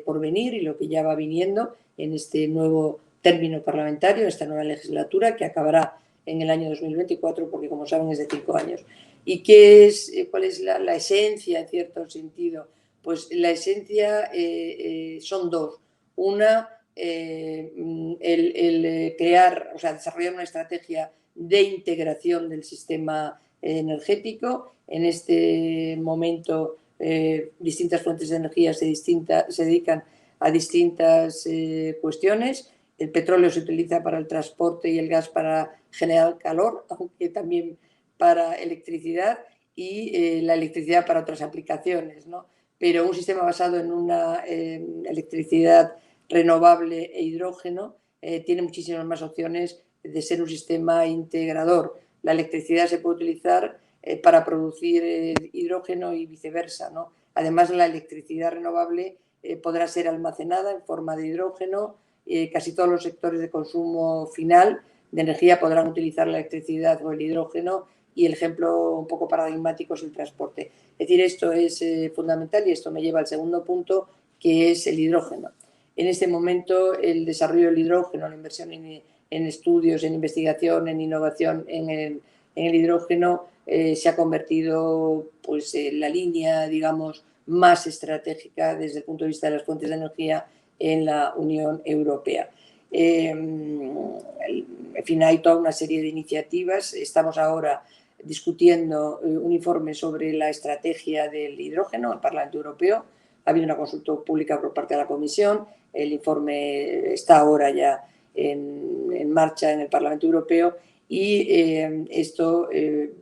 por venir y lo que ya va viniendo en este nuevo término parlamentario, esta nueva legislatura que acabará en el año 2024, porque como saben es de 5 años. ¿Y cuál es la esencia en cierto sentido? Pues la esencia son dos. Una, el crear, o sea, desarrollar una estrategia de integración del sistema energético. En este momento, distintas fuentes de energía se dedican a distintas cuestiones. El petróleo se utiliza para el transporte y el gas para generar calor, aunque también para electricidad, y la electricidad para otras aplicaciones, ¿no? Pero un sistema basado en una electricidad renovable e hidrógeno tiene muchísimas más opciones de ser un sistema integrador. La electricidad se puede utilizar para producir hidrógeno y viceversa, ¿no? Además, la electricidad renovable podrá ser almacenada en forma de hidrógeno. Casi todos los sectores de consumo final de energía podrán utilizar la electricidad o el hidrógeno, y el ejemplo un poco paradigmático es el transporte. Es decir, esto es fundamental, y esto me lleva al segundo punto, que es el hidrógeno. En este momento el desarrollo del hidrógeno, la inversión en estudios, en investigación, en innovación en el hidrógeno se ha convertido pues, en la línea, digamos, más estratégica desde el punto de vista de las fuentes de energía en la Unión Europea. En fin, hay toda una serie de iniciativas. Estamos ahora discutiendo un informe sobre la estrategia del hidrógeno en el Parlamento Europeo. Ha habido una consulta pública por parte de la Comisión. El informe está ahora ya en marcha en el Parlamento Europeo y esto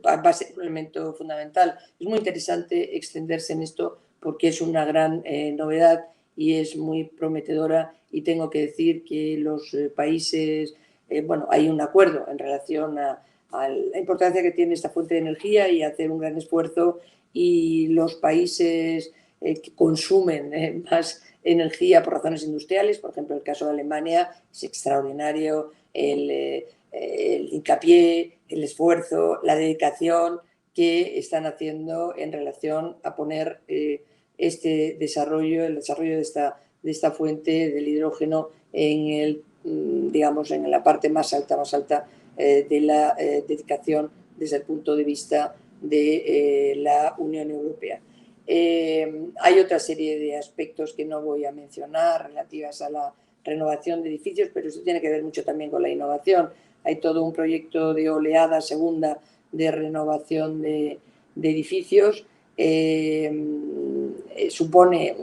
va a ser un elemento fundamental. Es muy interesante extenderse en esto porque es una gran novedad y es muy prometedora, y tengo que decir que los países, bueno, hay un acuerdo en relación a la importancia que tiene esta fuente de energía y hacer un gran esfuerzo, y los países que consumen más energía por razones industriales, por ejemplo el caso de Alemania, es extraordinario el hincapié, el esfuerzo, la dedicación que están haciendo en relación a poner este desarrollo, el desarrollo de esta fuente del hidrógeno digamos, en la parte más alta de la dedicación desde el punto de vista de la Unión Europea. Hay otra serie de aspectos que no voy a mencionar relativas a la renovación de edificios, pero eso tiene que ver mucho también con la innovación. Hay todo un proyecto de oleada segunda de renovación de edificios. Supone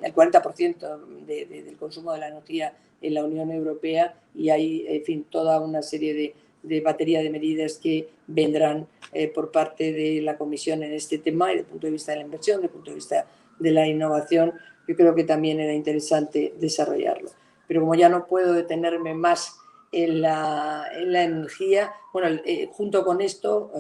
el 40% del consumo de la energía en la Unión Europea, y hay, en fin, toda una serie de batería de medidas que vendrán por parte de la Comisión en este tema, y desde el punto de vista de la inversión, desde el punto de vista de la innovación, yo creo que también era interesante desarrollarlo. Pero como ya no puedo detenerme más en la energía, bueno, junto con esto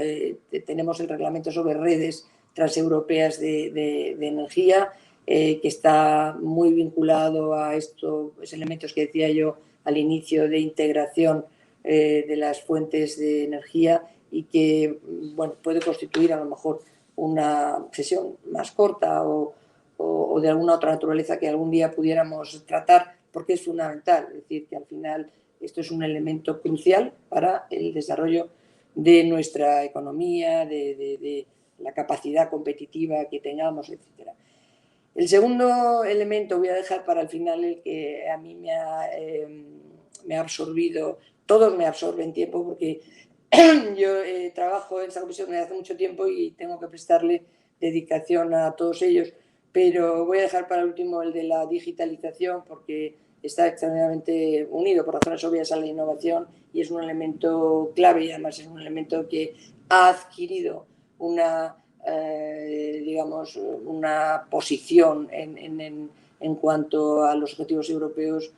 tenemos el reglamento sobre redes transeuropeas de energía, que está muy vinculado a estos elementos que decía yo al inicio de integración de las fuentes de energía, y que, bueno, puede constituir a lo mejor una sesión más corta o de alguna otra naturaleza que algún día pudiéramos tratar, porque es fundamental. Es decir, que al final esto es un elemento crucial para el desarrollo de nuestra economía, de la capacidad competitiva que tengamos, etc. El segundo elemento voy a dejar para el final, el que a mí me ha absorbido. Todos me absorben tiempo porque yo trabajo en esta comisión desde hace mucho tiempo y tengo que prestarle dedicación a todos ellos, pero voy a dejar para último el de la digitalización, porque está extraordinariamente unido por razones obvias a la innovación y es un elemento clave, y además es un elemento que ha adquirido digamos, una posición en cuanto a los objetivos europeos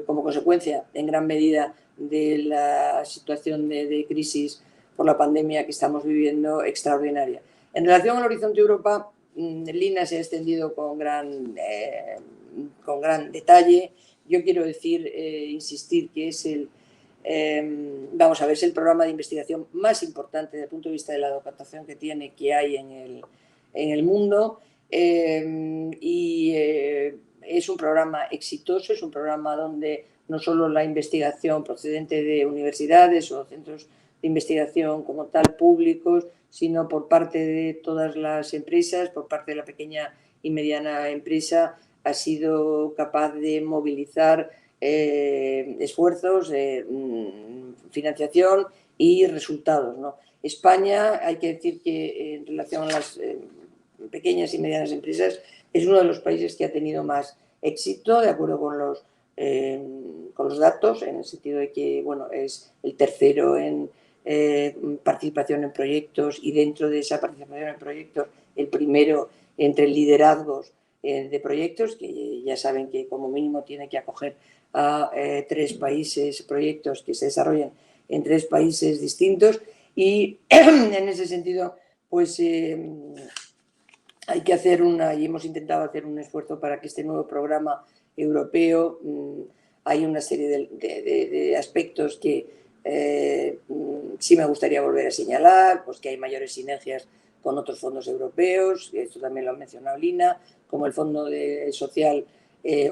como consecuencia en gran medida de la situación de crisis por la pandemia que estamos viviendo, extraordinaria. En relación al Horizonte Europa, Lina se ha extendido con gran detalle. Yo quiero insistir que es vamos a ver, es el programa de investigación más importante desde el punto de vista de la documentación que hay en el mundo, y es un programa exitoso, es un programa donde no solo la investigación procedente de universidades o centros de investigación como tal públicos, sino por parte de todas las empresas, por parte de la pequeña y mediana empresa, ha sido capaz de movilizar esfuerzos, financiación y resultados, ¿no? España, hay que decir que en relación a las pequeñas y medianas empresas, es uno de los países que ha tenido más éxito, de acuerdo con los datos, en el sentido de que, bueno, es el tercero en participación en proyectos, y dentro de esa participación en proyectos, el primero entre liderazgos de proyectos, que ya saben que como mínimo tiene que acoger a 3 países, proyectos que se desarrollan en 3 países distintos, y en ese sentido pues hay que hacer y hemos intentado hacer un esfuerzo para que este nuevo programa europeo, hay una serie de aspectos que sí me gustaría volver a señalar, pues que hay mayores sinergias con otros fondos europeos, esto también lo ha mencionado Lina, como el Fondo Social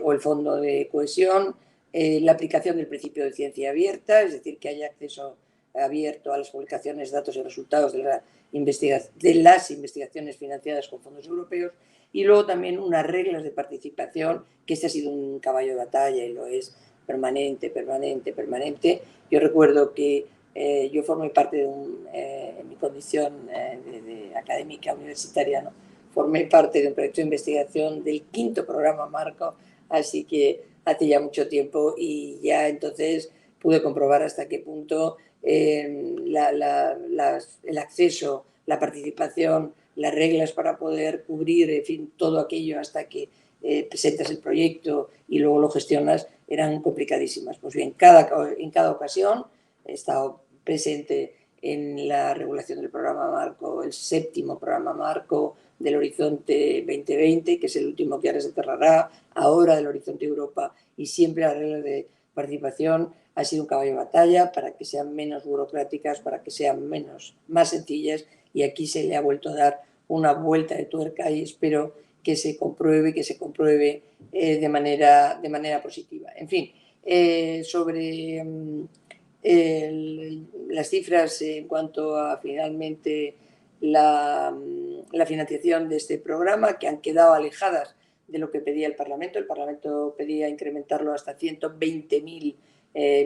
o el Fondo de Cohesión, la aplicación del principio de ciencia abierta, es decir, que haya acceso abierto a las publicaciones, datos y resultados de las investigaciones financiadas con fondos europeos, y luego también unas reglas de participación, que este ha sido un caballo de batalla y lo es permanente. Yo recuerdo que yo formé parte en mi condición de académica universitaria, ¿no? Formé parte de un proyecto de investigación del 5º programa marco, así que hace ya mucho tiempo, y ya entonces pude comprobar hasta qué punto el acceso, la participación, las reglas para poder cubrir, en fin, todo aquello hasta que presentas el proyecto y luego lo gestionas, eran complicadísimas. Pues bien, en cada ocasión he estado presente en la regulación del programa marco, el 7º programa marco del Horizonte 2020, que es el último que ahora se cerrará, ahora del Horizonte Europa, y siempre las reglas de participación ha sido un caballo de batalla para que sean menos burocráticas, para que sean más sencillas, y aquí se le ha vuelto a dar una vuelta de tuerca y espero que se compruebe de manera positiva. En fin, sobre las cifras en cuanto a finalmente la financiación de este programa, que han quedado alejadas de lo que pedía el Parlamento. El Parlamento pedía incrementarlo hasta 120.000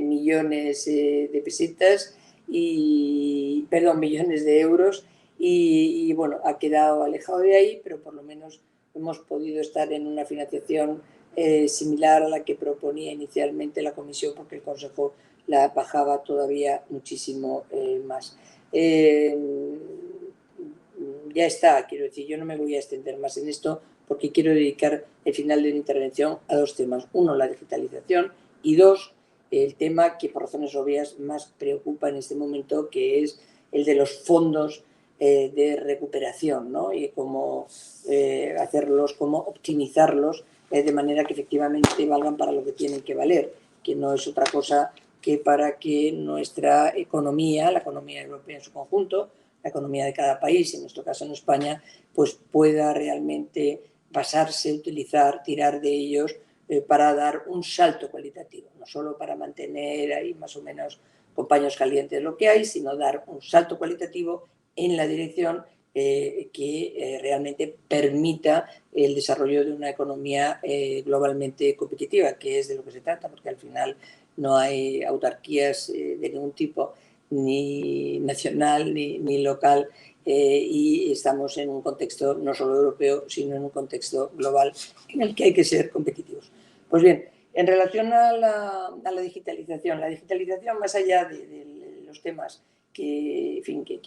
millones de pesetas millones de euros, y bueno, ha quedado alejado de ahí, pero por lo menos hemos podido estar en una financiación similar a la que proponía inicialmente la Comisión, porque el Consejo la bajaba todavía muchísimo más. Ya está, quiero decir, yo no me voy a extender más en esto porque quiero dedicar el final de mi intervención a 2 temas. Uno, la digitalización, y 2, el tema que por razones obvias más preocupa en este momento, que es el de los fondos de recuperación, ¿no? Y cómo hacerlos, cómo optimizarlos de manera que efectivamente valgan para lo que tienen que valer, que no es otra cosa que para que nuestra economía, la economía europea en su conjunto, la economía de cada país, en nuestro caso en España, pues pueda realmente basarse, utilizar, tirar de ellos para dar un salto cualitativo, no solo para mantener ahí más o menos con paños calientes lo que hay, sino dar un salto cualitativo en la dirección que realmente permita el desarrollo de una economía globalmente competitiva, que es de lo que se trata, porque al final no hay autarquías de ningún tipo, ni nacional ni local, y estamos en un contexto no solo europeo, sino en un contexto global en el que hay que ser competitivos. Pues bien, en relación a la digitalización, más allá de los temas que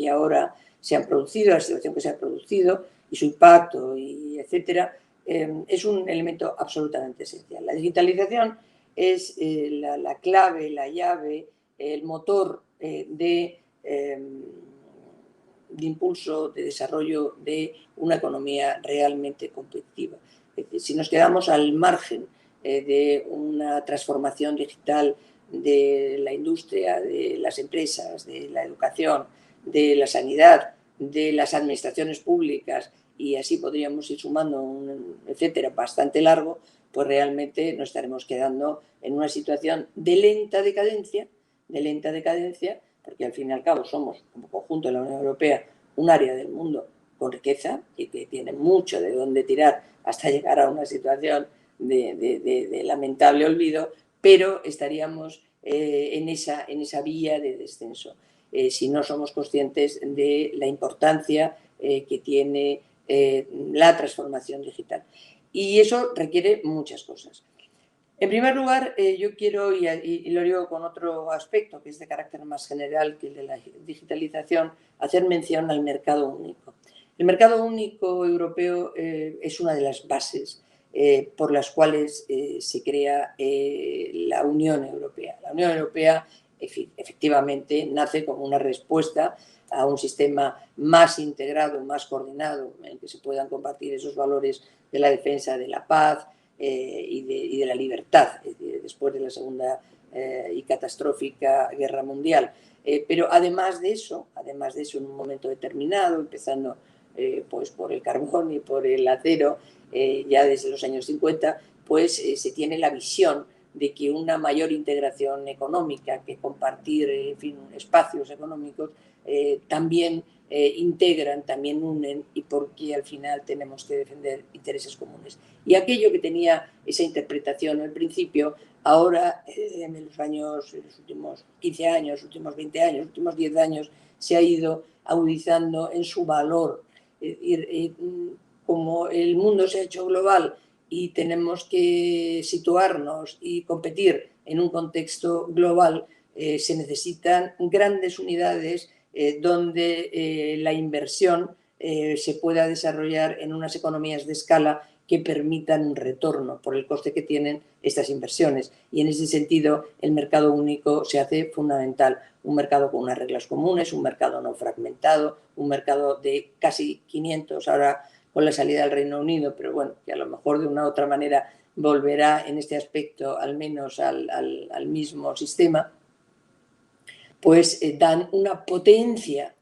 ahora se han producido, la situación que se ha producido y su impacto, y etcétera, es un elemento absolutamente esencial. La digitalización es la clave, la llave, el motor de impulso, de desarrollo de una economía realmente competitiva. Es decir, si nos quedamos al margen de una transformación digital de la industria, de las empresas, de la educación, de la sanidad, de las administraciones públicas, y así podríamos ir sumando un etcétera bastante largo, pues realmente nos estaremos quedando en una situación de lenta decadencia, porque al fin y al cabo somos, como conjunto de la Unión Europea, un área del mundo con riqueza y que tiene mucho de dónde tirar hasta llegar a una situación de lamentable olvido, pero estaríamos en esa vía de descenso si no somos conscientes de la importancia que tiene la transformación digital. Y eso requiere muchas cosas. En primer lugar, yo quiero, y lo digo con otro aspecto que es de carácter más general que el de la digitalización, hacer mención al mercado único. El mercado único europeo es una de las bases por las cuales se crea la Unión Europea. La Unión Europea efectivamente nace como una respuesta a un sistema más integrado, más coordinado, en el que se puedan compartir esos valores de la defensa de la paz y de la libertad después de la Segunda y catastrófica Guerra Mundial. Pero además de eso, en un momento determinado, empezando pues por el carbón y por el acero, ya desde los años 50, pues se tiene la visión de que una mayor integración económica, que compartir, en fin, espacios económicos, también integran, también unen, y porque al final tenemos que defender intereses comunes. Y aquello que tenía esa interpretación al principio, ahora en los últimos 15 años, últimos 20 años, últimos 10 años, se ha ido agudizando en su valor. Es decir, como el mundo se ha hecho global y tenemos que situarnos y competir en un contexto global, se necesitan grandes unidades donde la inversión se pueda desarrollar en unas economías de escala que permitan un retorno por el coste que tienen estas inversiones. Y en ese sentido, el mercado único se hace fundamental. Un mercado con unas reglas comunes, un mercado no fragmentado, un mercado de casi 500 ahora con la salida del Reino Unido, pero bueno, que a lo mejor de una u otra manera volverá en este aspecto al menos al mismo sistema, pues dan una potencia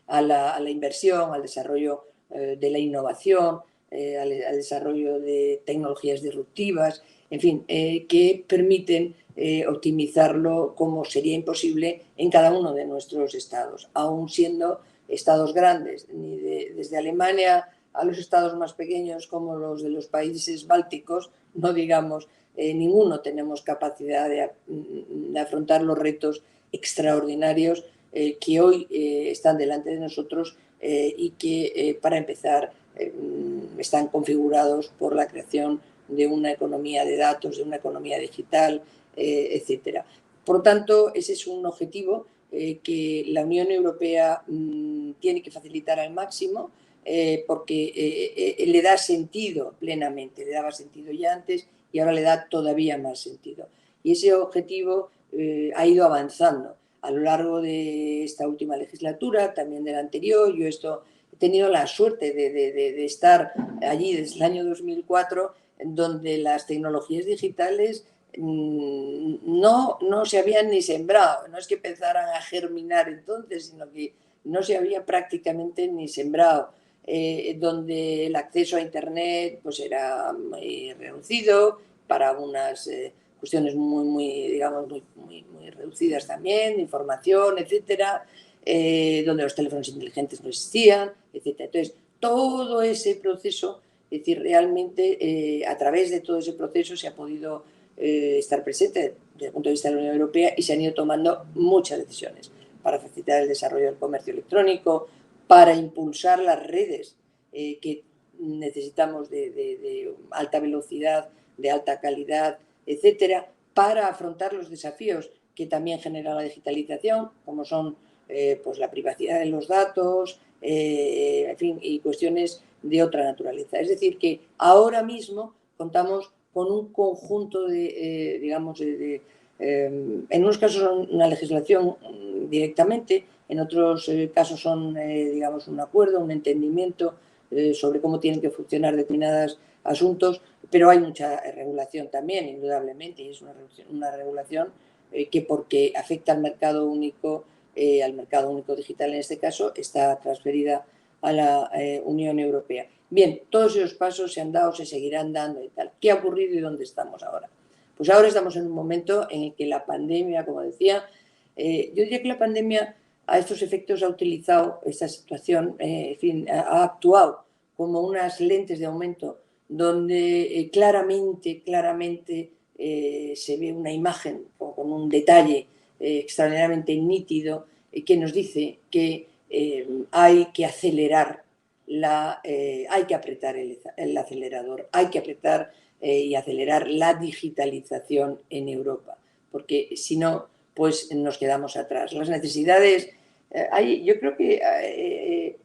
a la inversión, al desarrollo de la innovación, al desarrollo de tecnologías disruptivas, en fin, que permiten optimizarlo como sería imposible en cada uno de nuestros estados, aun siendo estados grandes, desde Alemania a los estados más pequeños como los de los países bálticos, no digamos, ninguno tenemos capacidad de afrontar los retos extraordinarios que hoy están delante de nosotros y que, para empezar, están configurados por la creación de una economía de datos, de una economía digital, etcétera. Por lo tanto, ese es un objetivo que la Unión Europea tiene que facilitar al máximo, porque le da sentido plenamente, le daba sentido ya antes y ahora le da todavía más sentido. Y ese objetivo ha ido avanzando a lo largo de esta última legislatura, también de la anterior. Yo he tenido la suerte de estar allí desde el año 2004, donde las tecnologías digitales no se habían ni sembrado. No es que empezaran a germinar entonces, sino que no se había prácticamente ni sembrado. Donde el acceso a Internet pues era muy reducido para unas cuestiones muy reducidas también, de información, etcétera, donde los teléfonos inteligentes no existían, etcétera. Entonces, todo ese proceso, es decir, realmente a través de todo ese proceso se ha podido estar presente desde el punto de vista de la Unión Europea y se han ido tomando muchas decisiones para facilitar el desarrollo del comercio electrónico, para impulsar las redes que necesitamos de alta velocidad, de alta calidad, etcétera, para afrontar los desafíos que también genera la digitalización, como son pues la privacidad de los datos, en fin, y cuestiones de otra naturaleza. Es decir, que ahora mismo contamos con un conjunto en unos casos son una legislación directamente, en otros casos son, un acuerdo, un entendimiento sobre cómo tienen que funcionar determinados asuntos, pero hay mucha regulación también, indudablemente, y es una regulación que, porque afecta al mercado único digital en este caso, está transferida a la Unión Europea. Bien, todos esos pasos se han dado, se seguirán dando y tal. ¿Qué ha ocurrido y dónde estamos ahora? Pues ahora estamos en un momento en el que la pandemia, como decía, yo diría que la pandemia a estos efectos ha utilizado esta situación, ha actuado como unas lentes de aumento donde claramente se ve una imagen con un detalle extraordinariamente nítido que nos dice que hay que acelerar, hay que apretar el acelerador, hay que apretar y acelerar la digitalización en Europa, porque si no, pues nos quedamos atrás. Las necesidades, yo creo que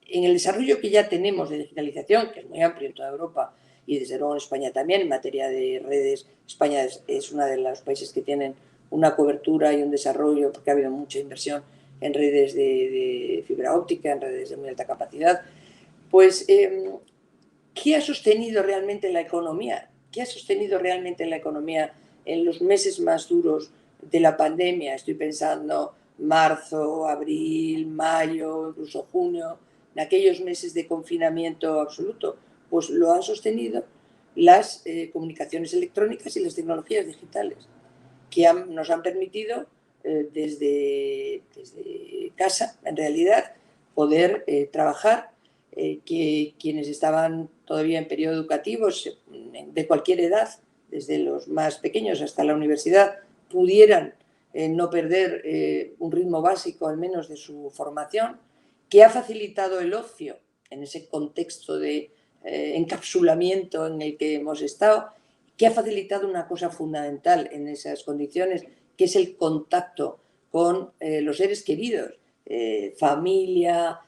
en el desarrollo que ya tenemos de digitalización, que es muy amplio en toda Europa y desde luego en España también, en materia de redes, España es uno de los países que tienen una cobertura y un desarrollo, porque ha habido mucha inversión en redes de fibra óptica, en redes de muy alta capacidad. Pues, ¿qué ha sostenido realmente la economía? ¿Qué ha sostenido realmente la economía en los meses más duros de la pandemia? Estoy pensando marzo, abril, mayo, incluso junio, en aquellos meses de confinamiento absoluto. Pues lo han sostenido las comunicaciones electrónicas y las tecnologías digitales, que nos han permitido desde casa, en realidad, poder trabajar, que quienes estaban todavía en periodo educativo, de cualquier edad, desde los más pequeños hasta la universidad, pudieran no perder un ritmo básico, al menos, de su formación, que ha facilitado el ocio en ese contexto de encapsulamiento en el que hemos estado, que ha facilitado una cosa fundamental en esas condiciones, que es el contacto con los seres queridos, familia,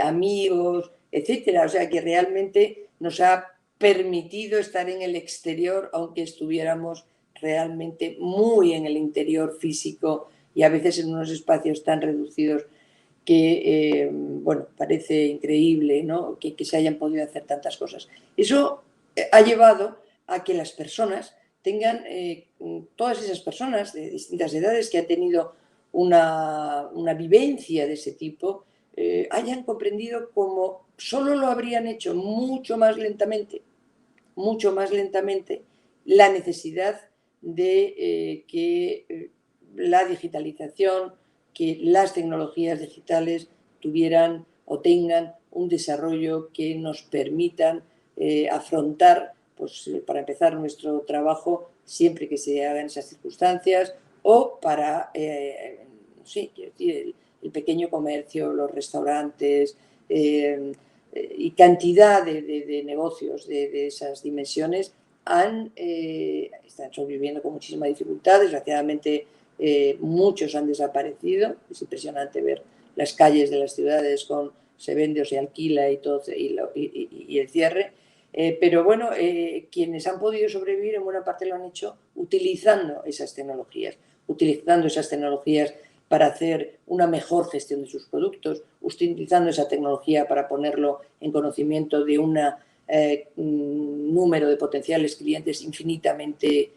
amigos, etcétera. O sea, que realmente nos ha permitido estar en el exterior, aunque estuviéramos realmente muy en el interior físico y a veces en unos espacios tan reducidos que, bueno, parece increíble, ¿no?, que se hayan podido hacer tantas cosas. Eso ha llevado a que las personas tengan, todas esas personas de distintas edades que han tenido una vivencia de ese tipo, hayan comprendido cómo solo lo habrían hecho mucho más lentamente, la necesidad de que la digitalización, que las tecnologías digitales tuvieran o tengan un desarrollo que nos permitan afrontar, pues, para empezar, nuestro trabajo siempre que se haga en esas circunstancias, o para, sí, quiero decir, el pequeño comercio, los restaurantes y cantidad de negocios de esas dimensiones están sobreviviendo con muchísima dificultad. Desgraciadamente, muchos han desaparecido. Es impresionante ver las calles de las ciudades con se vende o se alquila y todo, y el cierre. Pero bueno, quienes han podido sobrevivir en buena parte lo han hecho utilizando esas tecnologías para hacer una mejor gestión de sus productos, utilizando esa tecnología para ponerlo en conocimiento de un número de potenciales clientes infinitamente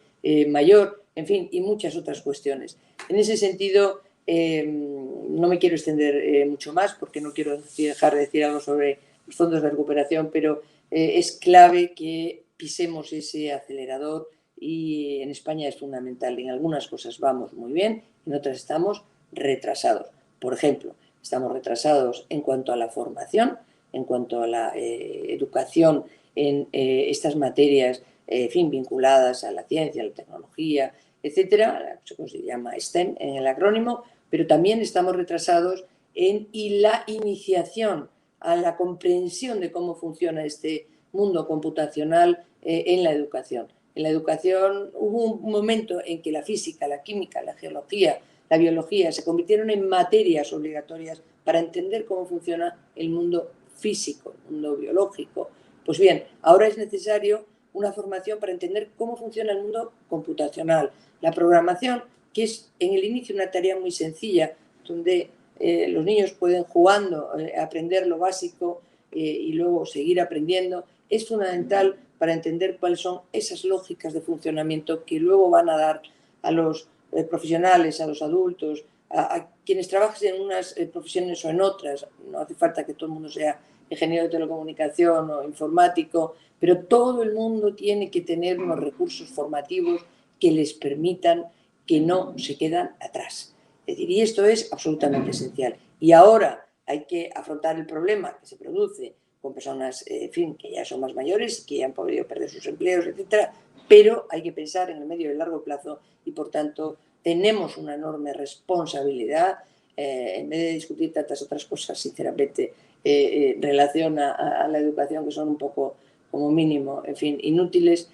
mayor, en fin, y muchas otras cuestiones. En ese sentido, no me quiero extender mucho más porque no quiero dejar de decir algo sobre los fondos de recuperación, pero es clave que pisemos ese acelerador, y en España es fundamental. En algunas cosas vamos muy bien, en otras estamos retrasados. Por ejemplo, estamos retrasados en cuanto a la formación, en cuanto a la educación en estas materias, en fin, vinculadas a la ciencia, a la tecnología, etcétera, como se llama STEM en el acrónimo, pero también estamos retrasados en la iniciación a la comprensión de cómo funciona este mundo computacional en la educación. En la educación hubo un momento en que la física, la química, la geología, la biología se convirtieron en materias obligatorias para entender cómo funciona el mundo físico, el mundo biológico. Pues bien, ahora es necesario una formación para entender cómo funciona el mundo computacional. La programación, que es en el inicio una tarea muy sencilla, donde los niños pueden jugando aprender lo básico y luego seguir aprendiendo, es fundamental para entender cuáles son esas lógicas de funcionamiento que luego van a dar a los profesionales, a los adultos, a quienes trabajen en unas profesiones o en otras. No hace falta que todo el mundo sea ingeniero de telecomunicación o informático, pero todo el mundo tiene que tener unos recursos formativos que les permitan que no se quedan atrás. Es decir, y esto es absolutamente esencial. Y ahora hay que afrontar el problema que se produce con personas, en fin, que ya son más mayores, que han podido perder sus empleos, etcétera, pero hay que pensar en el medio y el largo plazo y, por tanto, tenemos una enorme responsabilidad, en vez de discutir tantas otras cosas, sinceramente, en relación a la educación, que son un poco, como mínimo, en fin, inútiles,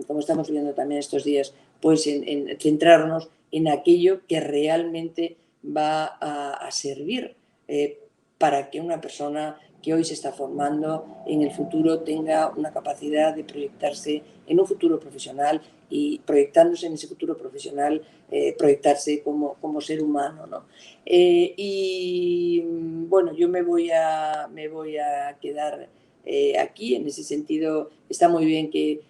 como estamos viendo también estos días, pues en centrarnos en aquello que realmente va a servir para que una persona que hoy se está formando en el futuro tenga una capacidad de proyectarse en un futuro profesional, y proyectándose en ese futuro profesional, proyectarse como ser humano, ¿no? Y bueno, yo me voy a quedar aquí. En ese sentido, está muy bien que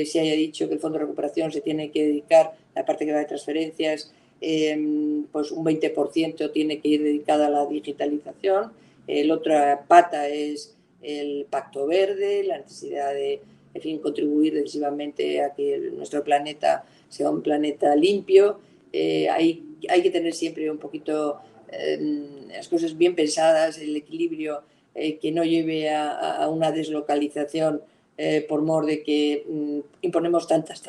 se haya dicho que el Fondo de Recuperación se tiene que dedicar, la parte que va de transferencias, pues un 20% tiene que ir dedicada a la digitalización. La otra pata es el Pacto Verde, la necesidad de en fin, contribuir decisivamente a que nuestro planeta sea un planeta limpio. Hay que tener siempre un poquito las cosas bien pensadas, el equilibrio que no lleve a una deslocalización por mor de que imponemos tantas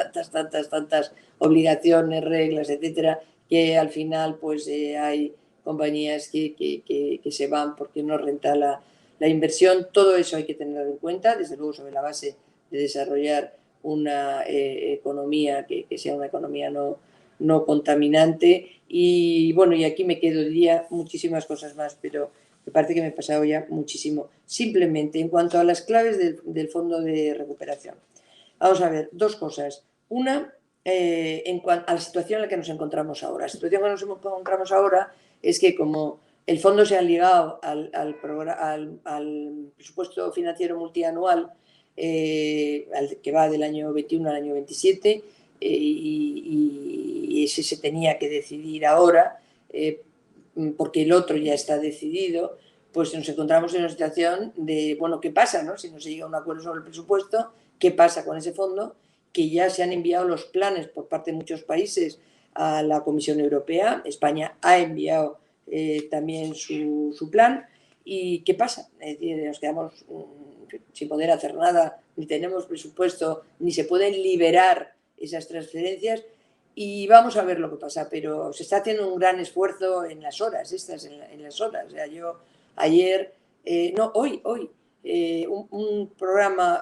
obligaciones, reglas, etcétera, que al final pues hay compañías que se van porque no renta la inversión. Todo eso hay que tenerlo en cuenta, desde luego sobre la base de desarrollar una economía que sea una economía no contaminante. Y bueno, y aquí me quedo, diría muchísimas cosas más, pero me parece que me he pasado ya muchísimo. Simplemente, en cuanto a las claves del fondo de recuperación. Vamos a ver, dos cosas. Una, en cuanto a la situación en la que nos encontramos ahora. La situación en la que nos encontramos ahora es que como el fondo se ha ligado al presupuesto financiero multianual, que va del año 21 al año 27, y ese se tenía que decidir ahora, porque el otro ya está decidido, pues nos encontramos en una situación de, bueno, ¿qué pasa, no? Si no se llega a un acuerdo sobre el presupuesto, ¿qué pasa con ese fondo? Que ya se han enviado los planes por parte de muchos países a la Comisión Europea. España ha enviado también su plan. ¿Y qué pasa? Es decir, nos quedamos sin poder hacer nada, ni tenemos presupuesto, ni se pueden liberar esas transferencias. Y vamos a ver lo que pasa, pero se está haciendo un gran esfuerzo en las horas, en las horas. O sea, yo ayer, hoy, un programa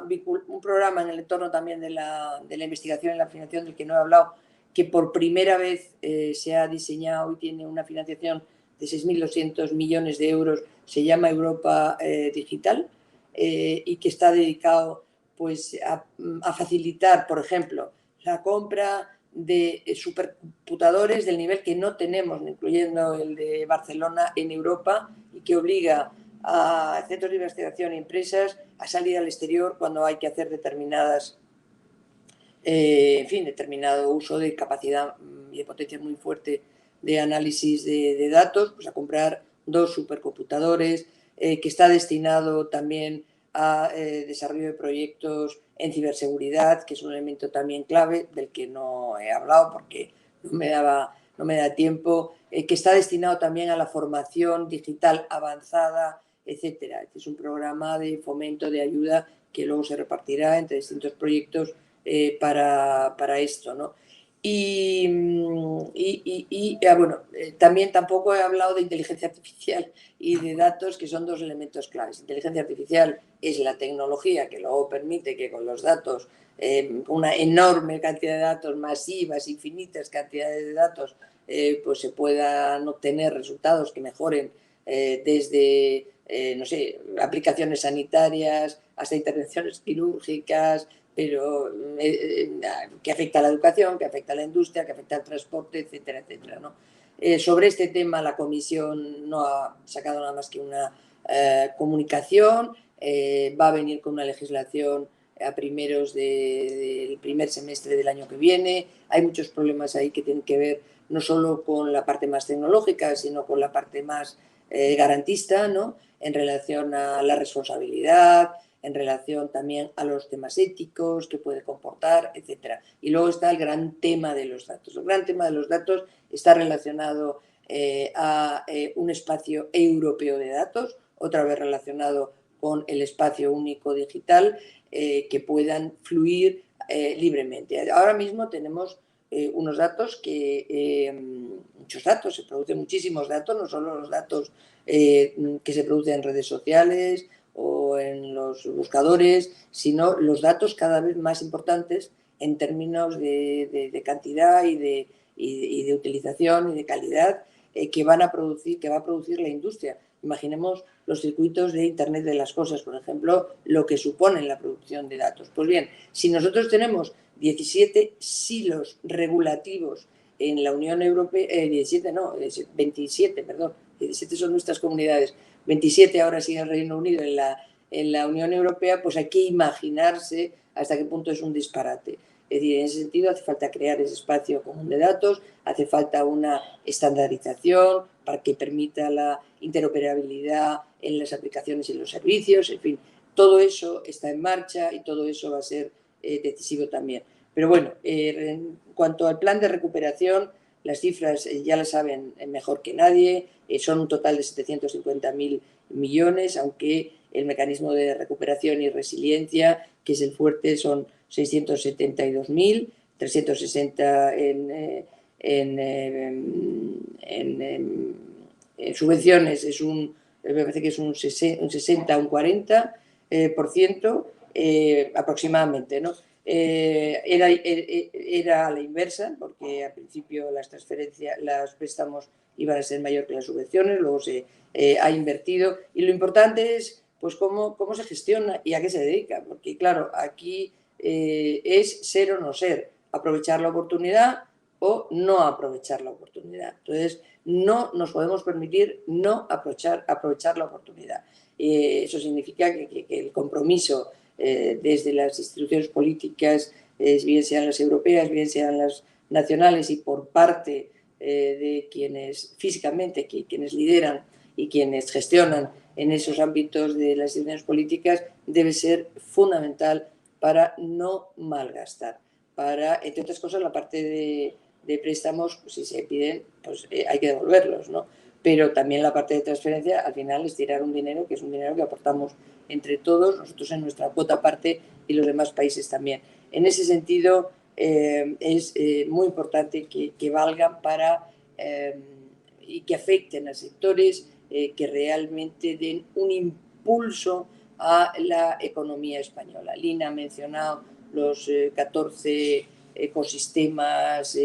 en el entorno también de la investigación y la financiación del que no he hablado, que por primera vez se ha diseñado y tiene una financiación de 6.200 millones de euros, se llama Europa Digital, y que está dedicado pues, a facilitar, por ejemplo, la compra de supercomputadores del nivel que no tenemos, incluyendo el de Barcelona en Europa, y que obliga a centros de investigación y empresas a salir al exterior cuando hay que hacer determinadas, determinado uso de capacidad y de potencia muy fuerte de análisis de datos, pues a comprar 2 supercomputadores, que está destinado también a desarrollo de proyectos en ciberseguridad, que es un elemento también clave del que no he hablado porque no me da tiempo, que está destinado también a la formación digital avanzada, etcétera. Este es un programa de fomento, de ayuda, que luego se repartirá entre distintos proyectos para esto, ¿no? También tampoco he hablado de inteligencia artificial y de datos, que son 2 elementos claves. Inteligencia artificial es la tecnología que luego permite que con los datos, una enorme cantidad de datos, masivas, infinitas cantidades de datos, pues se puedan obtener resultados que mejoren desde, aplicaciones sanitarias hasta intervenciones quirúrgicas, pero que afecta a la educación, que afecta a la industria, que afecta al transporte, etcétera, etcétera, ¿no? Sobre este tema la Comisión no ha sacado nada más que una comunicación, va a venir con una legislación a primeros del primer semestre del año que viene. Hay muchos problemas ahí que tienen que ver no solo con la parte más tecnológica, sino con la parte más garantista, ¿no? En relación a la responsabilidad, en relación también a los temas éticos que puede comportar, etcétera. Y luego está el gran tema de los datos. El gran tema de los datos está relacionado a un espacio europeo de datos, otra vez relacionado con el espacio único digital, que puedan fluir libremente. Ahora mismo tenemos unos datos muchos datos, se producen muchísimos datos, no solo los datos que se producen en redes sociales o en los buscadores, sino los datos cada vez más importantes en términos de cantidad y de utilización y de calidad que va a producir la industria. Imaginemos los circuitos de Internet de las cosas, por ejemplo, lo que supone la producción de datos. Pues bien, si nosotros tenemos 17 silos regulativos en la Unión Europea, 27 son nuestras comunidades, 27 ahora sigue el Reino Unido en la Unión Europea, pues hay que imaginarse hasta qué punto es un disparate. Es decir, en ese sentido hace falta crear ese espacio común de datos, hace falta una estandarización para que permita la interoperabilidad en las aplicaciones y los servicios, en fin, todo eso está en marcha y todo eso va a ser decisivo también. Pero bueno, en cuanto al plan de recuperación, las cifras ya las saben mejor que nadie, son un total de 750.000 millones, aunque el mecanismo de recuperación y resiliencia, que es el fuerte, son 672.000, 360 en subvenciones, me parece que es un 60, un 40% aproximadamente, ¿no? Era a la inversa, porque al principio los préstamos iban a ser mayor que las subvenciones, luego se ha invertido, y lo importante es pues cómo se gestiona y a qué se dedica, porque claro, aquí es ser o no ser, aprovechar la oportunidad o no aprovechar la oportunidad. Entonces, no nos podemos permitir no aprovechar la oportunidad. Eso significa que el compromiso desde las instituciones políticas, bien sean las europeas, bien sean las nacionales, y por parte de quienes físicamente, quienes lideran y quienes gestionan en esos ámbitos de las instituciones políticas, debe ser fundamental para no malgastar. Para, entre otras cosas, la parte de préstamos, pues, si se piden, pues hay que devolverlos, ¿no? Pero también la parte de transferencia, al final, es tirar un dinero que es un dinero que aportamos entre todos, nosotros en nuestra cuota parte y los demás países también. En ese sentido, es muy importante que valgan para y que afecten a sectores que realmente den un impulso a la economía española. Lina ha mencionado los 14 ecosistemas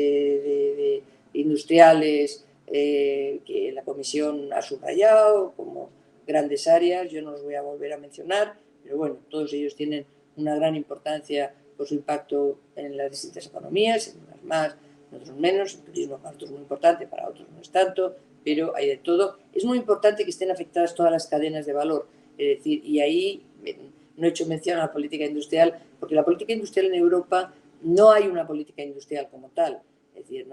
industriales que la Comisión ha subrayado como grandes áreas. Yo no los voy a volver a mencionar, pero bueno, todos ellos tienen una gran importancia por su impacto en las distintas economías, en unas más, en otros menos. El turismo para otros es muy importante, para otros no es tanto, pero hay de todo. Es muy importante que estén afectadas todas las cadenas de valor, es decir, y ahí no he hecho mención a la política industrial, porque la política industrial en Europa no hay una política industrial como tal, es decir,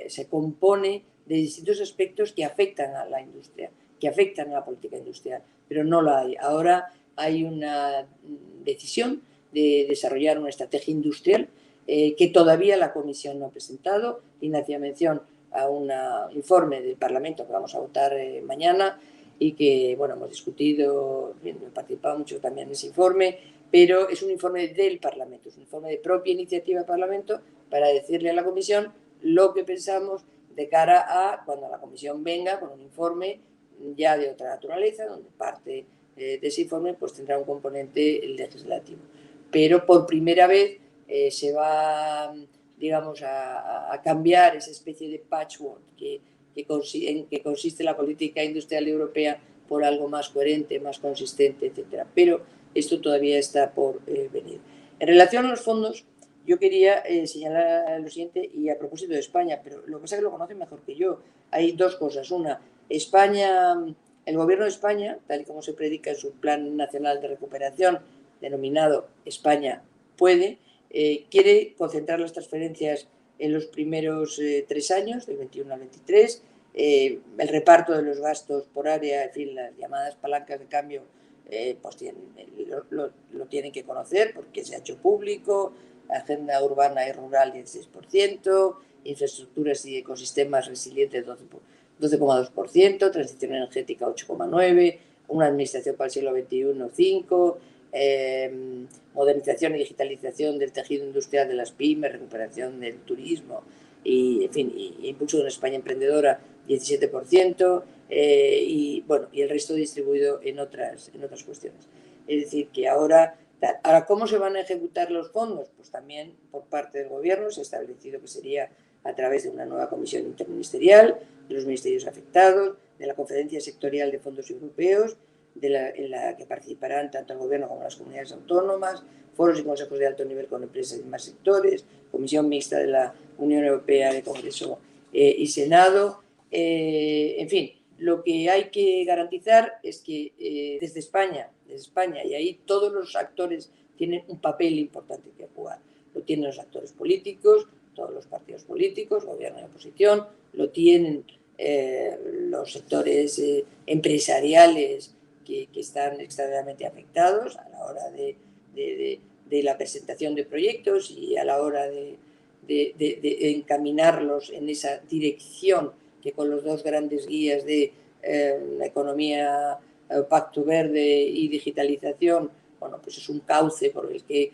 se compone de distintos aspectos que afectan a la industria, que afectan a la política industrial, pero no la hay. Ahora hay una decisión de desarrollar una estrategia industrial que todavía la Comisión no ha presentado. Lina hacía mención a un informe del Parlamento que vamos a votar mañana y que, bueno, hemos discutido, he participado mucho también en ese informe, pero es un informe del Parlamento, es un informe de propia iniciativa del Parlamento para decirle a la Comisión lo que pensamos de cara a cuando la Comisión venga con un informe ya de otra naturaleza, donde parte de ese informe pues tendrá un componente legislativo. Pero por primera vez se va, digamos, a cambiar esa especie de patchwork en que consiste la política industrial europea por algo más coherente, más consistente, etcétera. Pero esto todavía está por venir. En relación a los fondos, yo quería señalar lo siguiente, y a propósito de España, pero lo que pasa es que lo conocen mejor que yo. Hay dos cosas. Una, España, el gobierno de España, tal y como se predica en su Plan Nacional de Recuperación, denominado España puede, quiere concentrar las transferencias en los primeros 3 años, del 21 al 23, el reparto de los gastos por área, en fin, las llamadas palancas de cambio, pues lo tienen que conocer porque se ha hecho público. Agenda urbana y rural 16%, infraestructuras y ecosistemas resilientes 12,2%, transición energética 8,9%, una administración para el siglo XXI 5%, modernización y digitalización del tejido industrial de las pymes, recuperación del turismo y, en fin, y impulso de una España emprendedora 17%, y bueno, y el resto distribuido en otras cuestiones. Es decir, que ahora, ¿cómo se van a ejecutar los fondos? Pues también por parte del Gobierno se ha establecido que sería a través de una nueva comisión interministerial, de los ministerios afectados, de la Conferencia Sectorial de Fondos Europeos, en la que participarán tanto el Gobierno como las comunidades autónomas, foros y consejos de alto nivel con empresas y demás sectores, comisión mixta de la Unión Europea de Congreso y Senado. En fin, lo que hay que garantizar es que desde España, y ahí todos los actores tienen un papel importante que jugar. Lo tienen los actores políticos, todos los partidos políticos, gobierno y oposición, lo tienen los sectores empresariales que están extraordinariamente afectados a la hora de la presentación de proyectos y a la hora de encaminarlos en esa dirección que con los dos grandes guías de la economía, Pacto Verde y digitalización, bueno, pues es un cauce por el que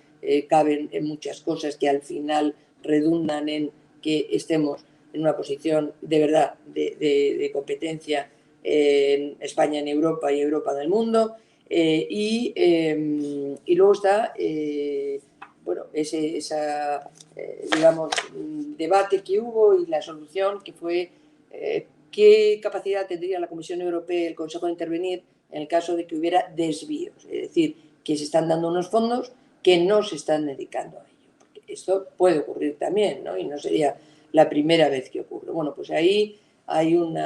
caben en muchas cosas que al final redundan en que estemos en una posición de verdad de competencia en España en Europa y Europa en el mundo. Y luego está bueno, digamos, debate que hubo y la solución que fue qué capacidad tendría la Comisión Europea y el Consejo de intervenir en el caso de que hubiera desvíos, es decir, que se están dando unos fondos que no se están dedicando a ello. Porque esto puede ocurrir también, ¿no? Y no sería la primera vez que ocurre. Bueno, pues ahí hay un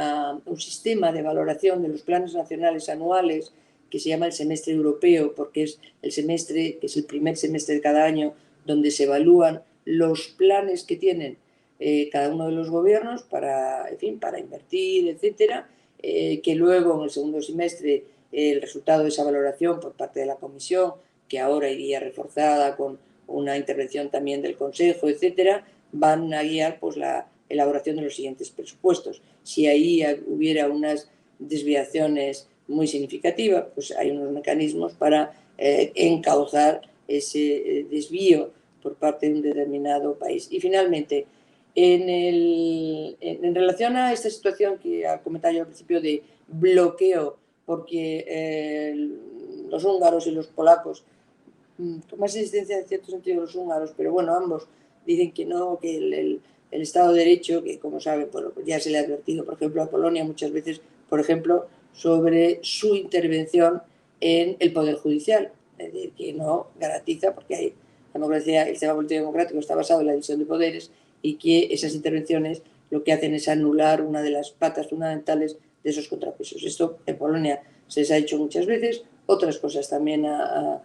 sistema de valoración de los planes nacionales anuales que se llama el semestre europeo, porque es el semestre, que es el primer semestre de cada año, donde se evalúan los planes que tienen cada uno de los gobiernos para, en fin, para invertir, etcétera, que luego en el segundo semestre el resultado de esa valoración por parte de la Comisión, que ahora iría reforzada con una intervención también del Consejo, etcétera, van a guiar pues la elaboración de los siguientes presupuestos. Si ahí hubiera unas desviaciones muy significativas, pues hay unos mecanismos para encauzar ese desvío por parte de un determinado país. Y finalmente, en relación a esta situación que comentaba yo al principio de bloqueo, porque los húngaros y los polacos, con más existencia en cierto sentido los húngaros, pero bueno, ambos dicen que no, que el Estado de Derecho, que como saben, bueno, pues ya se le ha advertido, por ejemplo, a Polonia muchas veces, por ejemplo, sobre su intervención en el Poder Judicial, es decir, que no garantiza, porque hay democracia, el sistema político democrático está basado en la división de poderes y que esas intervenciones lo que hacen es anular una de las patas fundamentales de esos contrapesos. Esto en Polonia se les ha hecho muchas veces, otras cosas también a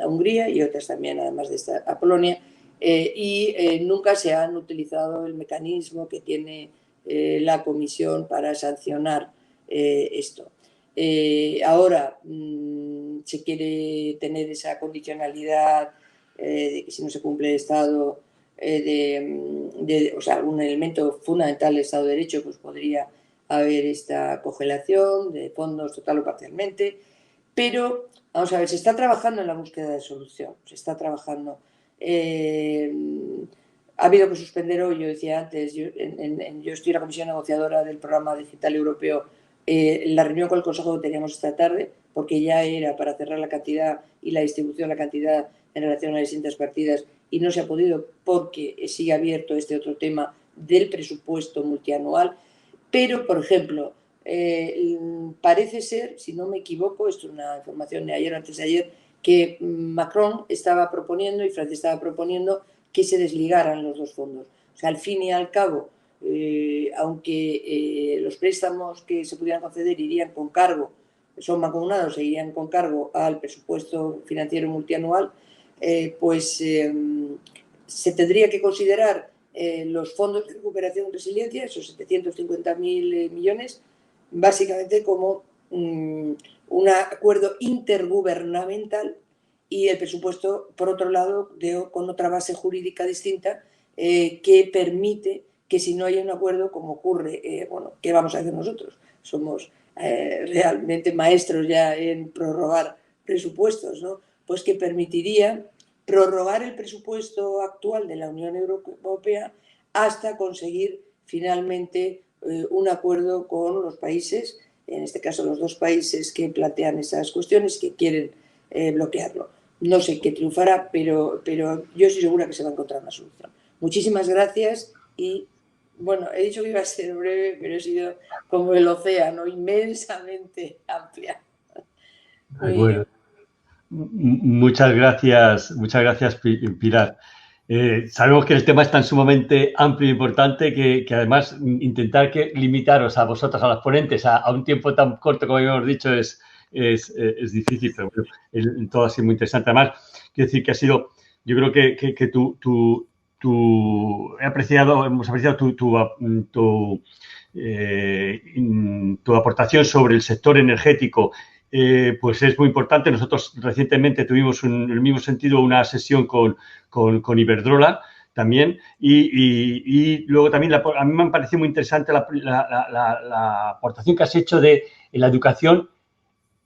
Hungría y otras también, además de esta, a Polonia, y nunca se han utilizado el mecanismo que tiene la Comisión para sancionar esto. Ahora se quiere tener esa condicionalidad de que si no se cumple el Estado, o sea, un elemento fundamental del Estado de Derecho, pues podría haber esta congelación de fondos total o parcialmente, pero vamos a ver, se está trabajando en la búsqueda de solución, se está trabajando. Ha habido que suspender hoy, yo decía antes, yo estoy en la comisión negociadora del programa digital europeo. La reunión con el Consejo que teníamos esta tarde, porque ya era para cerrar la cantidad y la distribución de la cantidad en relación a las distintas partidas y no se ha podido porque sigue abierto este otro tema del presupuesto multianual. Pero, por ejemplo, parece ser, si no me equivoco, esto es una información de ayer o antes de ayer, que Macron estaba proponiendo y Francia estaba proponiendo que se desligaran los dos fondos. O sea, al fin y al cabo, aunque los préstamos que se pudieran conceder irían con cargo, son mancomunados e irían con cargo al presupuesto financiero multianual, pues se tendría que considerar los fondos de recuperación y resiliencia, esos 750.000 millones, básicamente como un acuerdo intergubernamental y el presupuesto, por otro lado, con otra base jurídica distinta que permite que si no hay un acuerdo, como ocurre, bueno, ¿qué vamos a hacer nosotros? Somos realmente maestros ya en prorrogar presupuestos, ¿no? Pues que permitiría prorrogar el presupuesto actual de la Unión Europea hasta conseguir finalmente un acuerdo con los países, en este caso los dos países que plantean esas cuestiones, que quieren bloquearlo. No sé qué triunfará, pero yo estoy segura que se va a encontrar una solución. Muchísimas gracias y, bueno, he dicho que iba a ser breve, pero he sido como el océano, inmensamente amplia. Bueno, muchas gracias, Pilar. Sabemos que el tema es tan sumamente amplio e importante que además intentar limitaros a vosotras, a las ponentes, a un tiempo tan corto como hemos dicho es difícil, pero bueno, todo ha sido muy interesante. Además, quiero decir que ha sido, yo creo que hemos apreciado tu aportación sobre el sector energético pues es muy importante. Nosotros recientemente tuvimos en el mismo sentido una sesión con Iberdrola también y luego también a mí me ha parecido muy interesante la aportación que has hecho de la educación,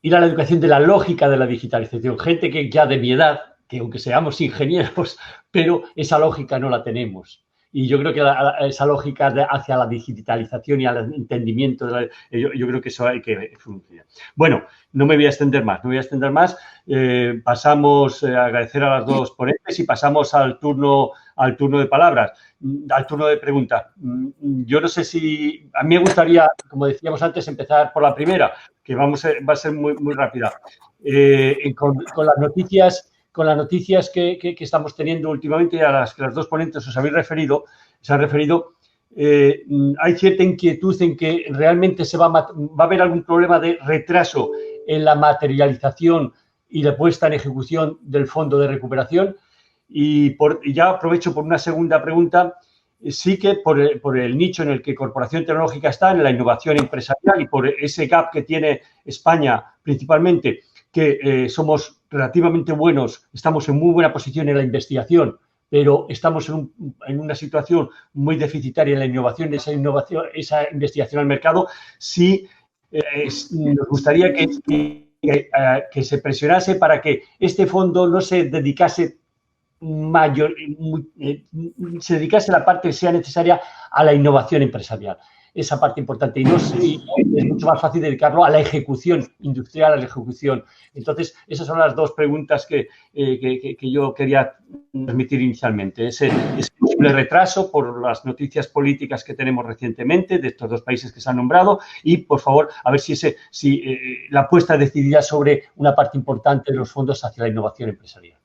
ir a la educación de la lógica de la digitalización. Gente que ya de mi edad, que aunque seamos ingenieros, pero esa lógica no la tenemos. Y yo creo que esa lógica hacia la digitalización y al entendimiento, yo creo que eso hay que funcionar. Bueno, no me voy a extender más, pasamos a agradecer a las dos ponentes y pasamos al turno de palabras, al turno de preguntas. Yo no sé si, a mí me gustaría, como decíamos antes, empezar por la primera, que va a ser muy rápida. Con las noticias que estamos teniendo últimamente, a las que las dos ponentes se han referido, hay cierta inquietud en que realmente va a haber algún problema de retraso en la materialización y la puesta en ejecución del fondo de recuperación. Y ya aprovecho por una segunda pregunta. Sí que por el nicho en el que Corporación Tecnológica está, en la innovación empresarial, y por ese gap que tiene España principalmente, que somos relativamente buenos, estamos en muy buena posición en la investigación, pero estamos en una situación muy deficitaria en la innovación, esa investigación al mercado. Sí, nos gustaría que se presionase para que este fondo no se dedicase se dedicase la parte que sea necesaria a la innovación empresarial. Esa parte importante. Y no es mucho más fácil dedicarlo a la ejecución industrial, a la ejecución. Entonces, esas son las dos preguntas que yo quería transmitir inicialmente. Ese posible retraso por las noticias políticas que tenemos recientemente de estos dos países que se han nombrado y, por favor, a ver si la apuesta decidida sobre una parte importante de los fondos hacia la innovación empresarial.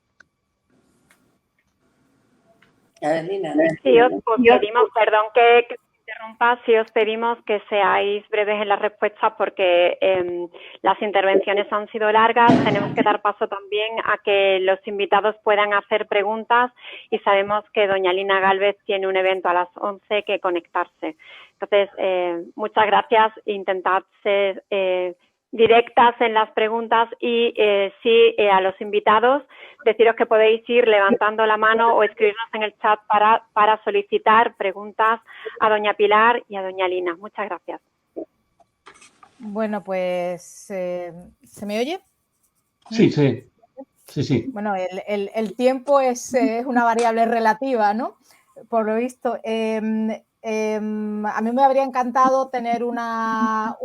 Sí, os pedimos, perdón que interrumpa, si os pedimos que seáis breves en las respuestas porque las intervenciones han sido largas, tenemos que dar paso también a que los invitados puedan hacer preguntas y sabemos que doña Lina Gálvez tiene un evento a las 11 que conectarse. Entonces, muchas gracias, intentad ser directas en las preguntas y sí, a los invitados deciros que podéis ir levantando la mano o escribirnos en el chat para solicitar preguntas a doña Pilar y a doña Lina. Muchas gracias. Bueno, pues, ¿se me oye? Sí. Bueno, el tiempo es una variable relativa, ¿no? Por lo visto. A mí me habría encantado tener una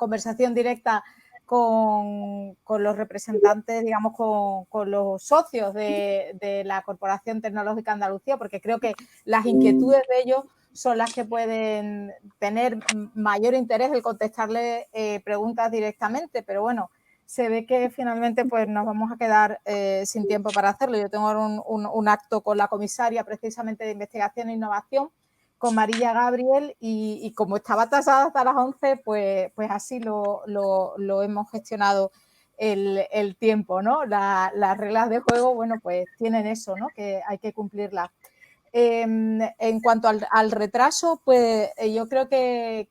conversación directa con los representantes, digamos, con los socios de la Corporación Tecnológica Andalucía, porque creo que las inquietudes de ellos son las que pueden tener mayor interés en contestarle preguntas directamente, pero bueno, se ve que finalmente pues nos vamos a quedar sin tiempo para hacerlo. Yo tengo un acto con la comisaria precisamente de Investigación e Innovación, con María Gabriel, y como estaba tasada hasta las 11, pues así lo hemos gestionado el tiempo, ¿no? Las reglas de juego, bueno, pues tienen eso, ¿no? Que hay que cumplirlas. En cuanto al retraso, pues yo creo que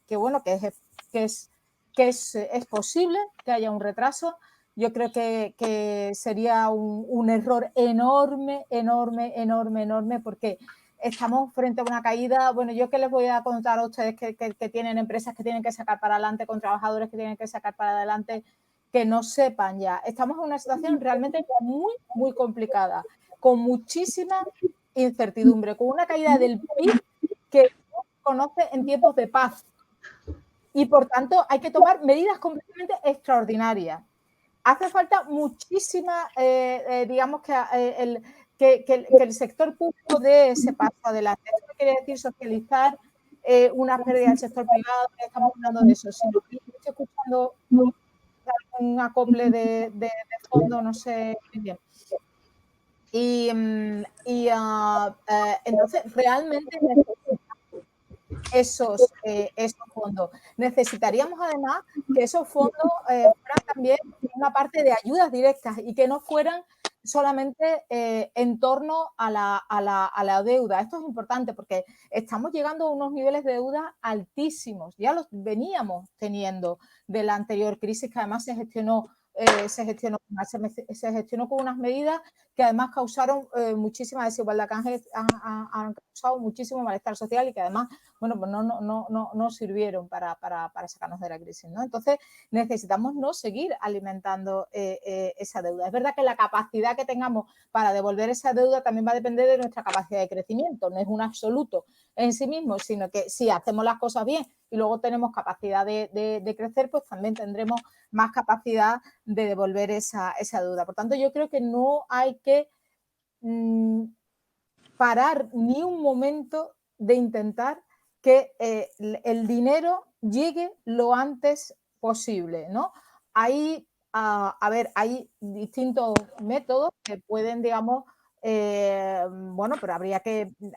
bueno, que es posible que haya un retraso. Yo creo que sería un error enorme, porque estamos frente a una caída. Bueno, yo que les voy a contar a ustedes que tienen empresas que tienen que sacar para adelante, con trabajadores que tienen que sacar para adelante, que no sepan ya. Estamos en una situación realmente muy, muy complicada, con muchísima incertidumbre, con una caída del PIB que no se conoce en tiempos de paz. Y, por tanto, hay que tomar medidas completamente extraordinarias. Hace falta muchísima, digamos, que el sector público dé ese paso adelante. Eso quiere decir socializar una pérdida del sector privado. Estamos hablando de eso. Si no, estoy escuchando un acople de fondo, no sé bien. Y entonces realmente necesitamos esos fondos. Necesitaríamos además que esos fondos fueran también una parte de ayudas directas y que no fueran solamente en torno a la deuda. Esto es importante porque estamos llegando a unos niveles de deuda altísimos. Ya los veníamos teniendo de la anterior crisis, que además se gestionó con unas medidas que además causaron muchísima desigualdad, que han causado muchísimo malestar social y que además, bueno, pues no sirvieron para sacarnos de la crisis, ¿no? Entonces, necesitamos no seguir alimentando esa deuda. Es verdad que la capacidad que tengamos para devolver esa deuda también va a depender de nuestra capacidad de crecimiento, no es un absoluto en sí mismo, sino que si hacemos las cosas bien y luego tenemos capacidad de crecer, pues también tendremos más capacidad de devolver esa deuda. Por tanto, yo creo que no hay que parar ni un momento de intentar que el dinero llegue lo antes posible, ¿no? Hay distintos métodos que pueden, digamos, bueno, pero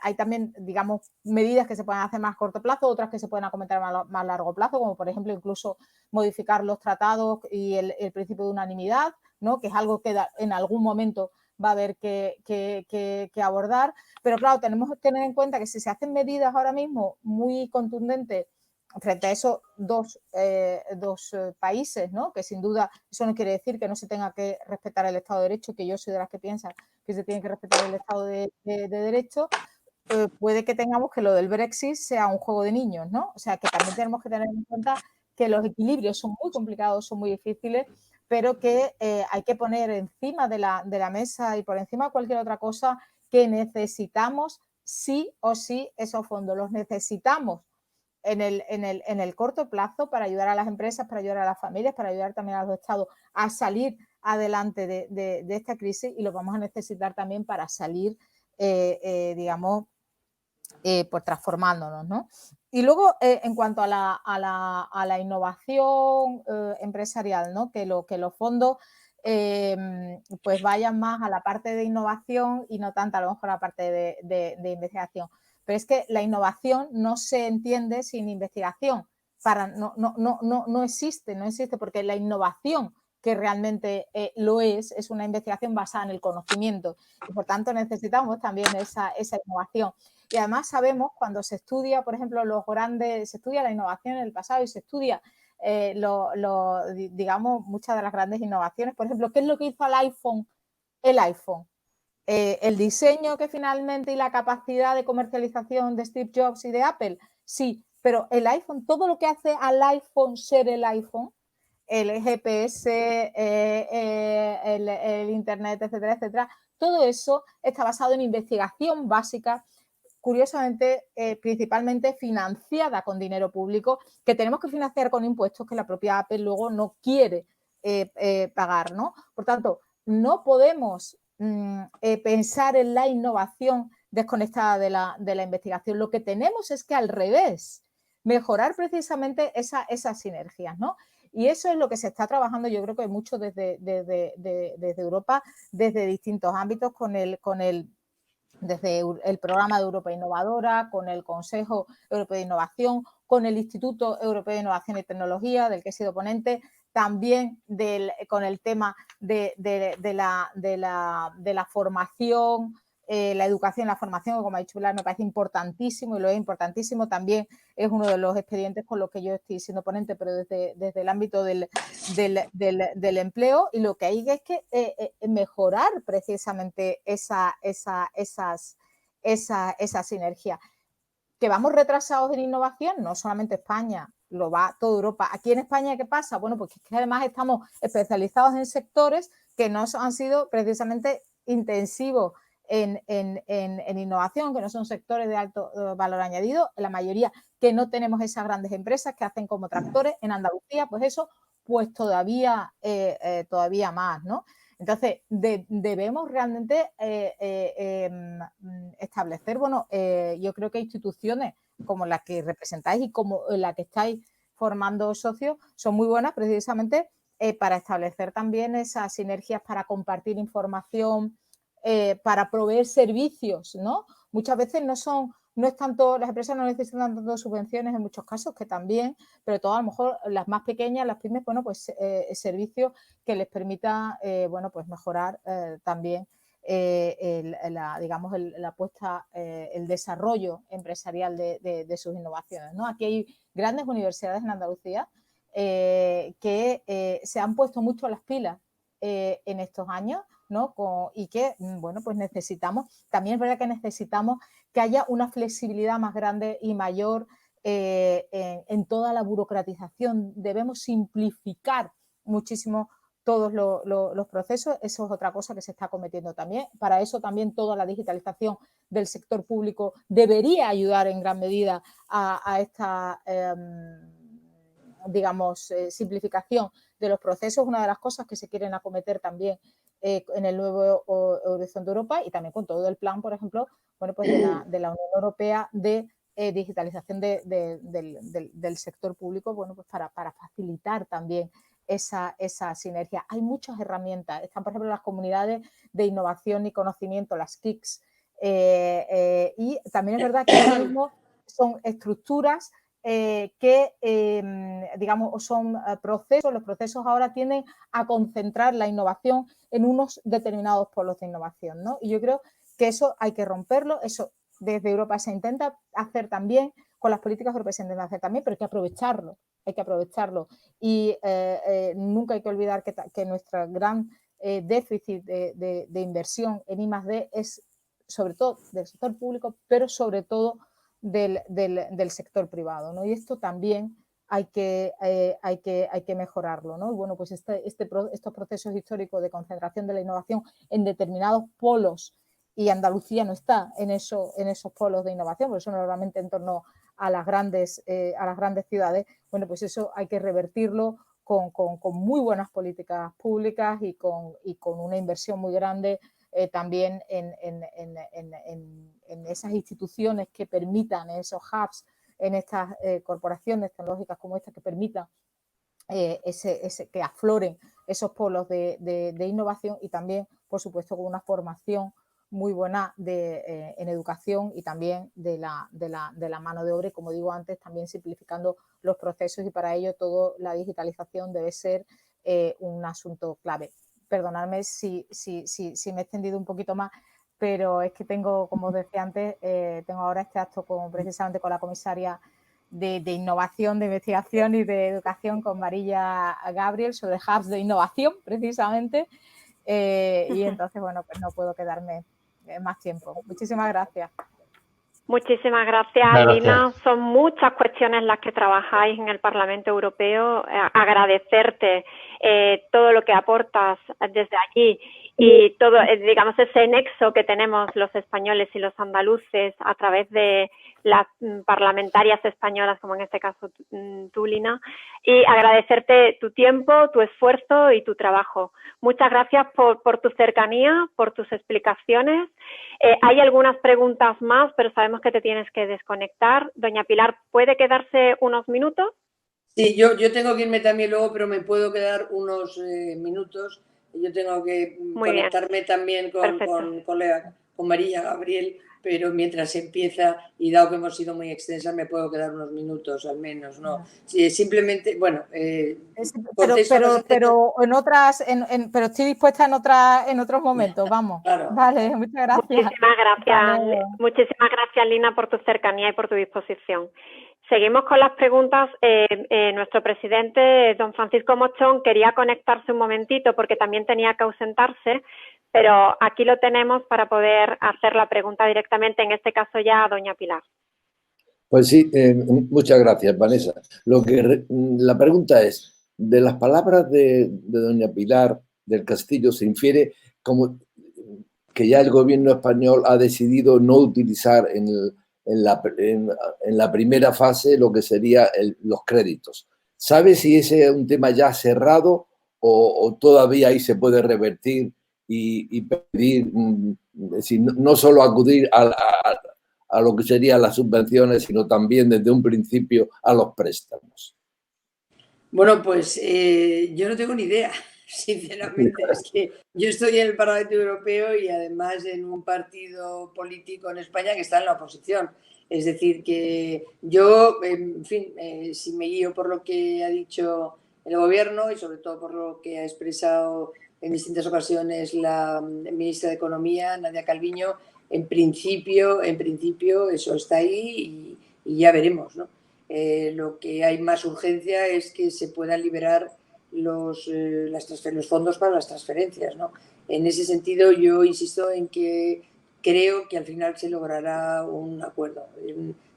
hay también, digamos, medidas que se pueden hacer más a corto plazo, otras que se pueden acometer más a largo plazo, como por ejemplo incluso modificar los tratados y el principio de unanimidad, ¿no? Que es algo que en algún momento va a haber que abordar. Pero claro, tenemos que tener en cuenta que si se hacen medidas ahora mismo muy contundentes frente a esos dos países, ¿no? Que sin duda eso no quiere decir que no se tenga que respetar el Estado de Derecho, que yo soy de las que piensan que se tiene que respetar el Estado de Derecho, puede que tengamos que lo del Brexit sea un juego de niños, ¿no? O sea, que también tenemos que tener en cuenta que los equilibrios son muy complicados, son muy difíciles, pero que hay que poner encima de la mesa y por encima de cualquier otra cosa que necesitamos sí o sí esos fondos. Los necesitamos en el corto plazo para ayudar a las empresas, para ayudar a las familias, para ayudar también a los estados a salir adelante de esta crisis y los vamos a necesitar también para salir, digamos, pues transformándonos, ¿no? Y luego, en cuanto a la innovación empresarial, ¿no? Que los fondos pues vayan más a la parte de innovación y no tanto a lo mejor a la parte de investigación. Pero es que la innovación no se entiende sin investigación. No existe porque la innovación que realmente lo es una investigación basada en el conocimiento y por tanto necesitamos también esa innovación. Y además sabemos cuando se estudia, por ejemplo, se estudia la innovación en el pasado y se estudia, digamos, muchas de las grandes innovaciones. Por ejemplo, ¿qué es lo que hizo el iPhone? El diseño que finalmente y la capacidad de comercialización de Steve Jobs y de Apple, sí, pero el iPhone, todo lo que hace al iPhone ser el iPhone, el GPS, el Internet, etcétera, etcétera, todo eso está basado en investigación básica, curiosamente, principalmente financiada con dinero público, que tenemos que financiar con impuestos que la propia Apple luego no quiere pagar, ¿no? Por tanto, no podemos pensar en la innovación desconectada de la investigación. Lo que tenemos es que al revés, mejorar precisamente esas sinergias, ¿no? Y eso es lo que se está trabajando, yo creo que mucho desde Europa, desde distintos ámbitos, desde el Programa de Europa Innovadora, con el Consejo Europeo de Innovación, con el Instituto Europeo de Innovación y Tecnología, del que he sido ponente, también con el tema de la formación, la educación y la formación, que como ha dicho Pilar, me parece importantísimo y lo es importantísimo. También es uno de los expedientes con los que yo estoy siendo ponente, pero desde el ámbito del empleo, y lo que hay es que mejorar precisamente esa sinergia. ¿Que vamos retrasados en innovación? No solamente España, lo va toda Europa. ¿Aquí en España qué pasa? Bueno, pues que además estamos especializados en sectores que no han sido precisamente intensivos en innovación, que no son sectores de alto valor añadido, en la mayoría que no tenemos esas grandes empresas que hacen como tractores. En Andalucía, pues eso, pues todavía más, ¿no? Entonces, debemos realmente establecer, bueno, yo creo que instituciones como las que representáis y como la que estáis formando socios son muy buenas precisamente para establecer también esas sinergias, para compartir información, para proveer servicios, ¿no? Muchas veces no son no es tanto, las empresas no necesitan tanto subvenciones en muchos casos, que también, pero todo a lo mejor las más pequeñas, las pymes, bueno, pues servicios que les permita, bueno, pues mejorar también digamos, la puesta, el desarrollo empresarial de sus innovaciones, ¿no? Aquí hay grandes universidades en Andalucía que se han puesto mucho las pilas en estos años, ¿no? Y que, bueno, pues necesitamos, también es verdad que necesitamos que haya una flexibilidad más grande y mayor en toda la burocratización. Debemos simplificar muchísimo todos los procesos. Eso es otra cosa que se está cometiendo también. Para eso también toda la digitalización del sector público debería ayudar en gran medida a esta digamos, simplificación de los procesos. Una de las cosas que se quieren acometer también en el nuevo Horizonte Europa, y también con todo el plan, por ejemplo, bueno, pues de la Unión Europea de digitalización del sector público, bueno, pues para facilitar también esa sinergia. Hay muchas herramientas. Están, por ejemplo, las comunidades de innovación y conocimiento, las KICs, y también es verdad que ahora mismo son estructuras que, digamos, son procesos. Los procesos ahora tienden a concentrar la innovación en unos determinados polos de innovación, ¿no? Y yo creo que eso hay que romperlo. Eso desde Europa se intenta hacer también, con las políticas europeas se intenta hacer también, pero hay que aprovecharlo. Hay que aprovecharlo. Y nunca hay que olvidar que nuestro gran déficit de inversión en I+D es sobre todo del sector público, pero sobre todo del sector privado, ¿no? Y esto también hay que mejorarlo, ¿no? Y bueno, pues estos procesos históricos de concentración de la innovación en determinados polos, y Andalucía no está en esos polos de innovación, porque son normalmente en torno a las grandes ciudades. Bueno, pues eso hay que revertirlo con muy buenas políticas públicas y con una inversión muy grande también en esas instituciones que permitan, en esos hubs, en estas corporaciones tecnológicas como esta, que permitan que afloren esos polos de innovación, y también, por supuesto, con una formación muy buena en educación y también de la mano de obra, y, como digo antes, también simplificando los procesos, y para ello toda la digitalización debe ser un asunto clave. Perdonadme si me he extendido un poquito más, pero es que tengo, como os decía antes, tengo ahora este acto precisamente con la comisaria de innovación, de investigación y de educación, con Marilla Gabriel, sobre hubs de innovación, precisamente, y entonces, bueno, pues no puedo quedarme más tiempo. Muchísimas gracias. Muchísimas gracias, Lina. Son muchas cuestiones las que trabajáis en el Parlamento Europeo. Agradecerte todo lo que aportas desde allí y todo, digamos, ese nexo que tenemos los españoles y los andaluces a través de las parlamentarias españolas, como en este caso tú, Lina, y agradecerte tu tiempo, tu esfuerzo y tu trabajo. Muchas gracias por tu cercanía, por tus explicaciones. Hay algunas preguntas más, pero sabemos que te tienes que desconectar. Doña Pilar, ¿puede quedarse unos minutos? Sí, yo tengo que irme también luego, pero me puedo quedar unos minutos. Yo tengo que conectarme también con María Gabriel, pero mientras empieza, y dado que hemos sido muy extensas, me puedo quedar unos minutos al menos, ¿no? Sí, simplemente, bueno... pero en otras, pero estoy dispuesta en otros momentos, vamos. Claro. Vale, muchas gracias. Muchísimas gracias, Lina, por tu cercanía y por tu disposición. Seguimos con las preguntas. Nuestro presidente, don Francisco Mochón, quería conectarse un momentito porque también tenía que ausentarse, pero aquí lo tenemos para poder hacer la pregunta directamente, en este caso ya a doña Pilar. Pues sí, muchas gracias, Vanessa. La pregunta es, de las palabras de doña Pilar del Castillo se infiere como que ya el gobierno español ha decidido no utilizar en la primera fase lo que sería los créditos. ¿Sabe si ese es un tema ya cerrado o todavía ahí se puede revertir y pedir, es decir, no solo acudir a lo que serían las subvenciones, sino también desde un principio a los préstamos? Bueno, pues yo no tengo ni idea. sinceramente. Es que yo estoy en el Parlamento Europeo y además en un partido político en España que está en la oposición. Es decir, que yo, en fin, si me guío por lo que ha dicho el Gobierno y sobre todo por lo que ha expresado en distintas ocasiones la ministra de Economía, Nadia Calviño, en principio eso está ahí y ya veremos, ¿no? Lo que hay más urgencia es que se puedan liberar los fondos para las transferencias, ¿no? En ese sentido, yo insisto en que creo que al final se logrará un acuerdo.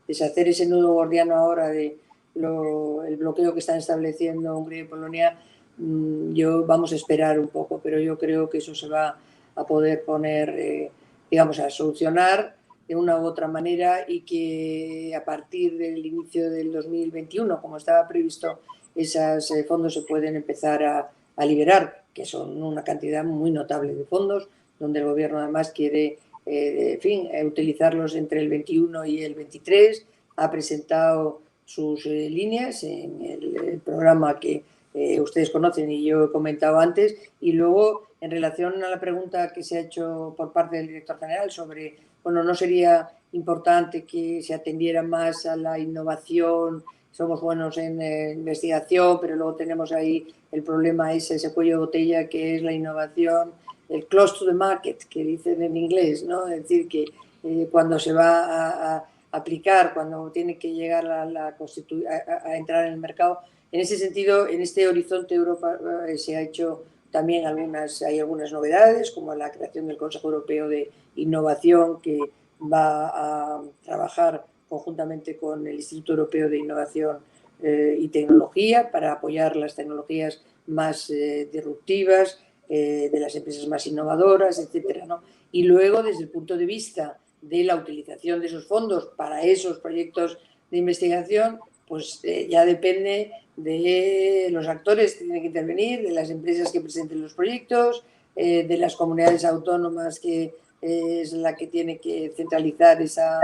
Deshacer ese nudo gordiano ahora de el bloqueo que están estableciendo Hungría y Polonia, vamos a esperar un poco, pero yo creo que eso se va a poder poner, digamos, a solucionar de una u otra manera y que a partir del inicio del 2021, como estaba previsto, esos fondos se pueden empezar a liberar, que son una cantidad muy notable de fondos, donde el Gobierno además quiere, utilizarlos entre el 21 y el 23. Ha presentado sus líneas en el programa que ustedes conocen y yo he comentado antes. Y luego, en relación a la pregunta que se ha hecho por parte del director general sobre, bueno, ¿no sería importante que se atendiera más a la innovación? Somos buenos en investigación, pero luego tenemos ahí el problema ese cuello de botella que es la innovación, el close to the market, que dicen en inglés, ¿no? Es decir, que cuando se va a aplicar, cuando tiene que llegar a entrar en el mercado. En ese sentido, en este horizonte Europa se ha hecho también hay algunas novedades, como la creación del Consejo Europeo de Innovación, que va a trabajar conjuntamente con el Instituto Europeo de Innovación y Tecnología para apoyar las tecnologías más disruptivas, de las empresas más innovadoras, etcétera, ¿no? Y luego, desde el punto de vista de la utilización de esos fondos para esos proyectos de investigación, pues ya depende de los actores que tienen que intervenir, de las empresas que presenten los proyectos, de las comunidades autónomas, que es la que tiene que centralizar esa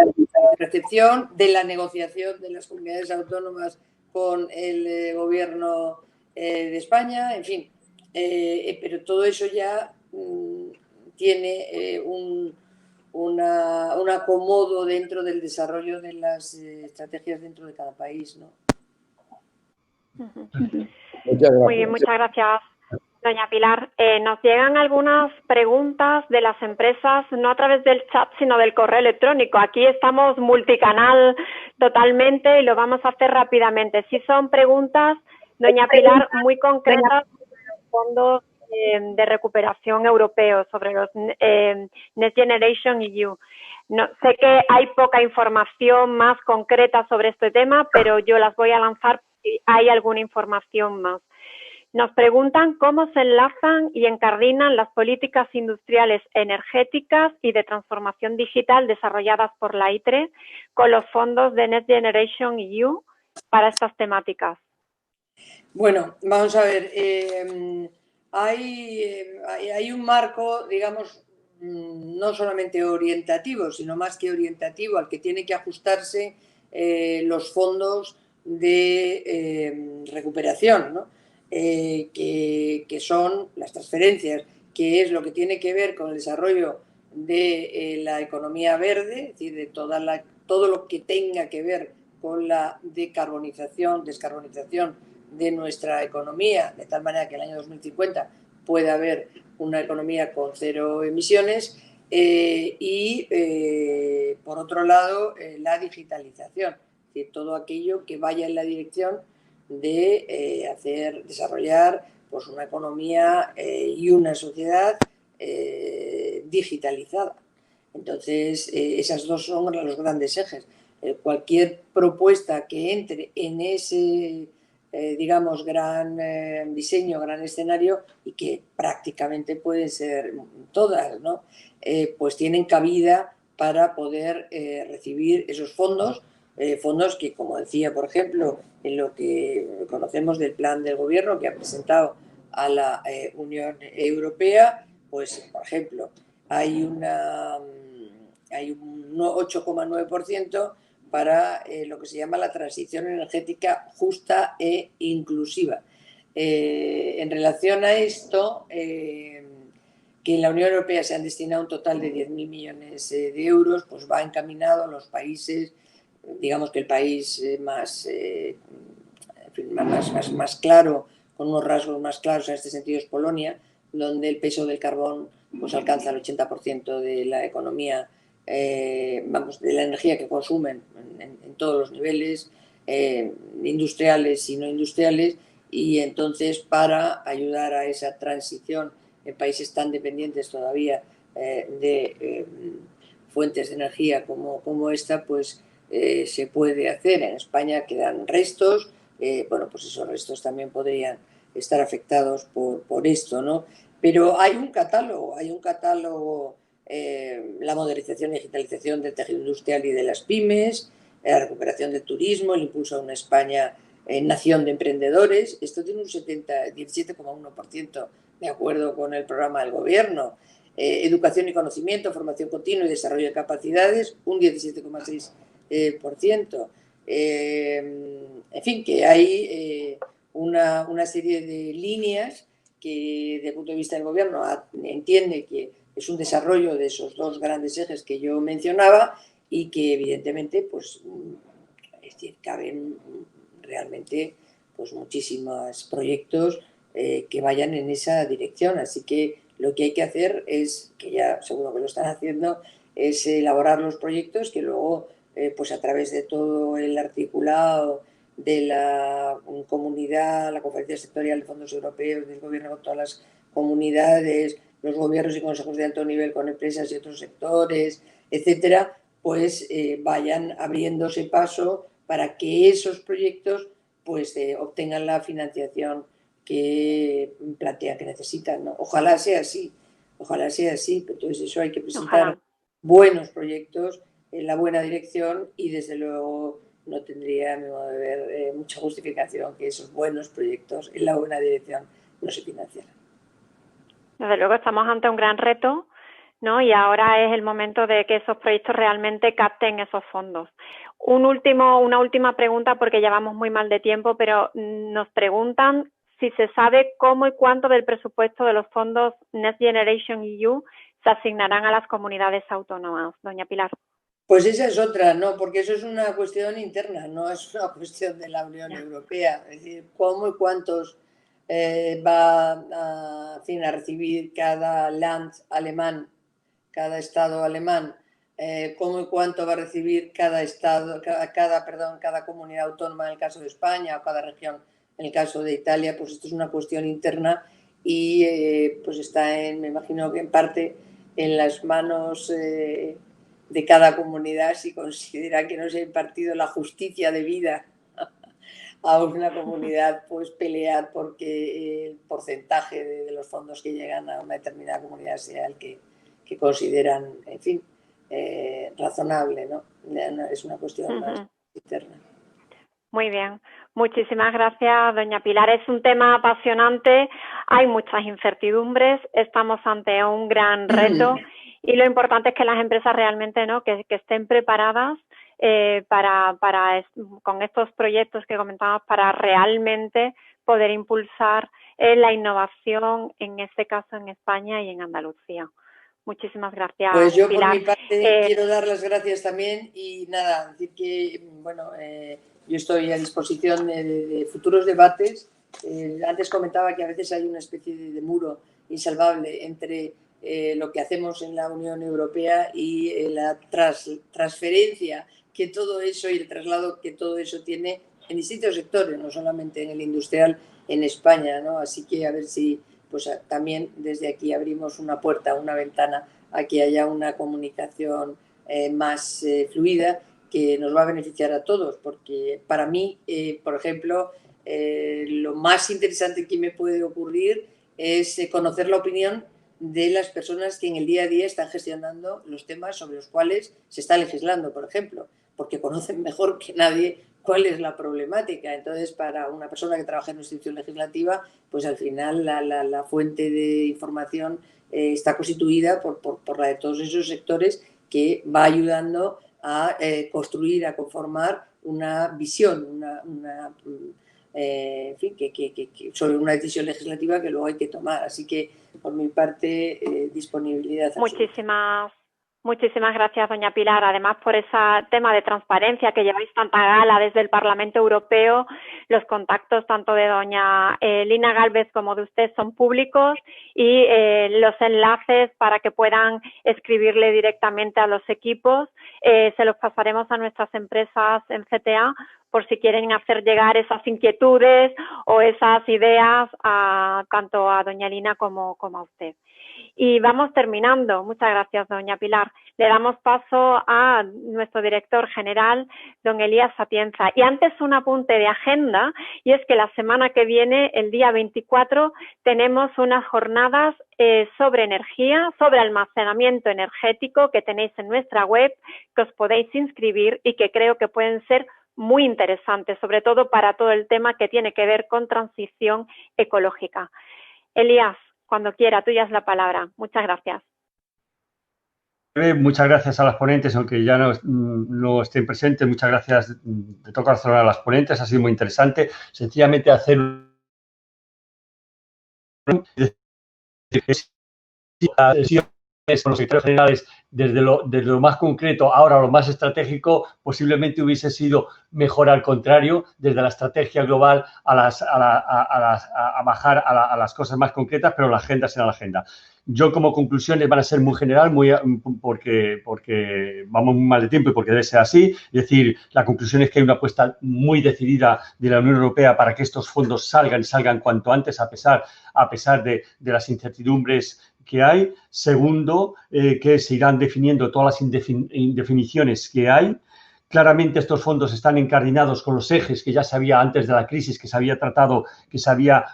recepción, de la negociación de las comunidades autónomas con el Gobierno de España, en fin. Pero todo eso ya tiene un acomodo dentro del desarrollo de las estrategias dentro de cada país, ¿no? Muchas gracias. Muy bien, muchas gracias, doña Pilar. Nos llegan algunas preguntas de las empresas, no a través del chat, sino del correo electrónico. Aquí estamos multicanal totalmente y lo vamos a hacer rápidamente. Sí son preguntas, doña Pilar, muy concretas sobre los fondos de recuperación europeos, sobre los Next Generation EU. No, sé que hay poca información más concreta sobre este tema, pero yo las voy a lanzar si hay alguna información más. Nos preguntan cómo se enlazan y encardinan las políticas industriales energéticas y de transformación digital desarrolladas por la ITRE con los fondos de Next Generation EU para estas temáticas. Bueno, vamos a ver. Hay un marco, digamos, no solamente orientativo, sino más que orientativo, al que tiene que ajustarse los fondos de recuperación, ¿no? Que son las transferencias, que es lo que tiene que ver con el desarrollo de la economía verde, es decir, de todo lo que tenga que ver con la descarbonización de nuestra economía, de tal manera que en el año 2050 pueda haber una economía con cero emisiones, por otro lado, la digitalización, es decir, todo aquello que vaya en la dirección de desarrollar pues, una economía y una sociedad digitalizada. Entonces, esas dos son los grandes ejes. Cualquier propuesta que entre en ese digamos, gran diseño, gran escenario, y que prácticamente pueden ser todas, ¿no? Pues tienen cabida para poder recibir esos fondos, fondos que, como decía, por ejemplo, en lo que conocemos del plan del Gobierno que ha presentado a la Unión Europea, pues, por ejemplo, hay un 8,9% para lo que se llama la transición energética justa e inclusiva. En relación a esto, que en la Unión Europea se han destinado un total de 10.000 millones de euros, pues va encaminado a los países, digamos que el país más claro, con unos rasgos más claros en este sentido es Polonia, donde el peso del carbón pues alcanza el 80% de la economía, de la energía que consumen en todos los niveles, industriales y no industriales, y entonces para ayudar a esa transición en países tan dependientes todavía de fuentes de energía como esta, pues se puede hacer. En España quedan restos, bueno, pues esos restos también podrían estar afectados por esto, ¿no? Pero hay un catálogo, la modernización y digitalización del tejido industrial y de las pymes, la recuperación del turismo, el impulso a una España nación de emprendedores. Esto tiene un 17,1% de acuerdo con el programa del gobierno. Educación y conocimiento, formación continua y desarrollo de capacidades, un 17,6%. En fin, que hay una serie de líneas que desde el punto de vista del gobierno entiende que es un desarrollo de esos dos grandes ejes que yo mencionaba y que evidentemente pues, es decir, caben realmente pues, muchísimos proyectos que vayan en esa dirección. Así que lo que hay que hacer es, que ya seguro que lo están haciendo, es elaborar los proyectos que luego pues a través de todo el articulado de la comunidad, la conferencia sectorial de fondos europeos, del gobierno con todas las comunidades, los gobiernos y consejos de alto nivel con empresas y otros sectores, etcétera, pues vayan abriéndose paso para que esos proyectos pues obtengan la financiación que plantean que necesitan, ¿no? Ojalá sea así, pero entonces eso hay que presentar buenos proyectos en la buena dirección y desde luego no tendría, a mi modo de ver, mucha justificación que esos buenos proyectos en la buena dirección no se financiaran. Desde luego estamos ante un gran reto, ¿no? Y ahora es el momento de que esos proyectos realmente capten esos fondos. Una última pregunta, porque llevamos muy mal de tiempo, pero nos preguntan si se sabe cómo y cuánto del presupuesto de los fondos Next Generation EU se asignarán a las comunidades autónomas. Doña Pilar. Pues esa es otra, ¿no? Porque eso es una cuestión interna, no es una cuestión de la Unión Europea. Es decir, cómo y cuántos va a recibir cada land alemán, cada estado alemán, cómo y cuánto va a recibir cada comunidad autónoma en el caso de España o cada región en el caso de Italia. Pues esto es una cuestión interna y pues está me imagino que en parte en las manos de cada comunidad si considera que no se ha impartido la justicia de vida a una comunidad, pues pelear porque el porcentaje de los fondos que llegan a una determinada comunidad sea el que consideran, en fin, razonable, ¿no? Es una cuestión más interna. Muy bien. Muchísimas gracias, doña Pilar. Es un tema apasionante, hay muchas incertidumbres, estamos ante un gran reto y lo importante es que las empresas realmente, ¿no?, que estén preparadas con estos proyectos que comentábamos para realmente poder impulsar la innovación, en este caso en España y en Andalucía. Muchísimas gracias, pues yo Pilar. Por mi parte quiero dar las gracias también y nada, decir que bueno, yo estoy a disposición de futuros debates. Antes comentaba que a veces hay una especie de muro insalvable entre lo que hacemos en la Unión Europea y la transferencia que todo eso y el traslado que todo eso tiene en distintos sectores, no solamente en el industrial en España, ¿no? Así que a ver si pues también desde aquí abrimos una puerta, una ventana a que haya una comunicación más fluida que nos va a beneficiar a todos, porque para mí, por ejemplo, lo más interesante que me puede ocurrir es conocer la opinión de las personas que en el día a día están gestionando los temas sobre los cuales se está legislando, por ejemplo, porque conocen mejor que nadie cuál es la problemática. Entonces, para una persona que trabaja en una institución legislativa, pues al final la fuente de información está constituida por la de todos esos sectores que va ayudando a construir, a conformar una visión, en fin, sobre una decisión legislativa que luego hay que tomar. Así que, por mi parte, disponibilidad absoluta. Muchísimas gracias, doña Pilar. Además, por ese tema de transparencia que lleváis tanta gala desde el Parlamento Europeo, los contactos tanto de doña Lina Gálvez como de usted son públicos y los enlaces para que puedan escribirle directamente a los equipos se los pasaremos a nuestras empresas en CTA por si quieren hacer llegar esas inquietudes o esas ideas tanto a doña Lina como a usted. Y vamos terminando. Muchas gracias, doña Pilar. Le damos paso a nuestro director general, don Elías Atienza. Y antes un apunte de agenda, y es que la semana que viene, el día 24, tenemos unas jornadas sobre energía, sobre almacenamiento energético que tenéis en nuestra web, que os podéis inscribir y que creo que pueden ser muy interesantes, sobre todo para todo el tema que tiene que ver con transición ecológica. Elías, cuando quiera, tuya es la palabra. Muchas gracias. Muchas gracias a las ponentes, aunque ya no estén presentes. Muchas gracias de todo corazón a las ponentes. Ha sido muy interesante. Sencillamente hacer con los secretarios generales desde lo más concreto ahora a lo más estratégico, posiblemente hubiese sido mejor al contrario, desde la estrategia global a bajar a las cosas más concretas, pero la agenda será la agenda. Yo como conclusiones van a ser muy general, porque vamos muy mal de tiempo y porque debe ser así. Es decir, la conclusión es que hay una apuesta muy decidida de la Unión Europea para que estos fondos salgan cuanto antes, a pesar de las incertidumbres que hay. Segundo, que se irán definiendo todas las indefiniciones que hay. Claramente estos fondos están encardinados con los ejes que ya se había antes de la crisis, que se había tratado, que se había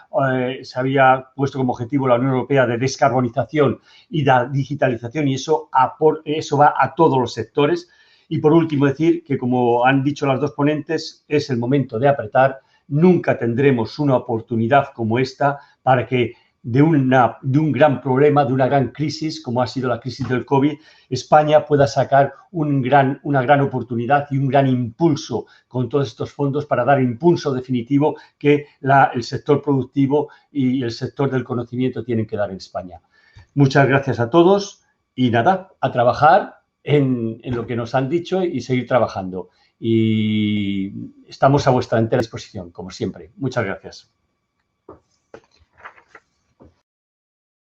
puesto como objetivo la Unión Europea de descarbonización y de digitalización, y eso va a todos los sectores. Y por último decir que, como han dicho las dos ponentes, es el momento de apretar. Nunca tendremos una oportunidad como esta para que de un gran problema, de una gran crisis, como ha sido la crisis del COVID, España pueda sacar una gran oportunidad y un gran impulso con todos estos fondos para dar impulso definitivo que el sector productivo y el sector del conocimiento tienen que dar en España. Muchas gracias a todos y nada, a trabajar en lo que nos han dicho y seguir trabajando. Y estamos a vuestra entera disposición, como siempre. Muchas gracias.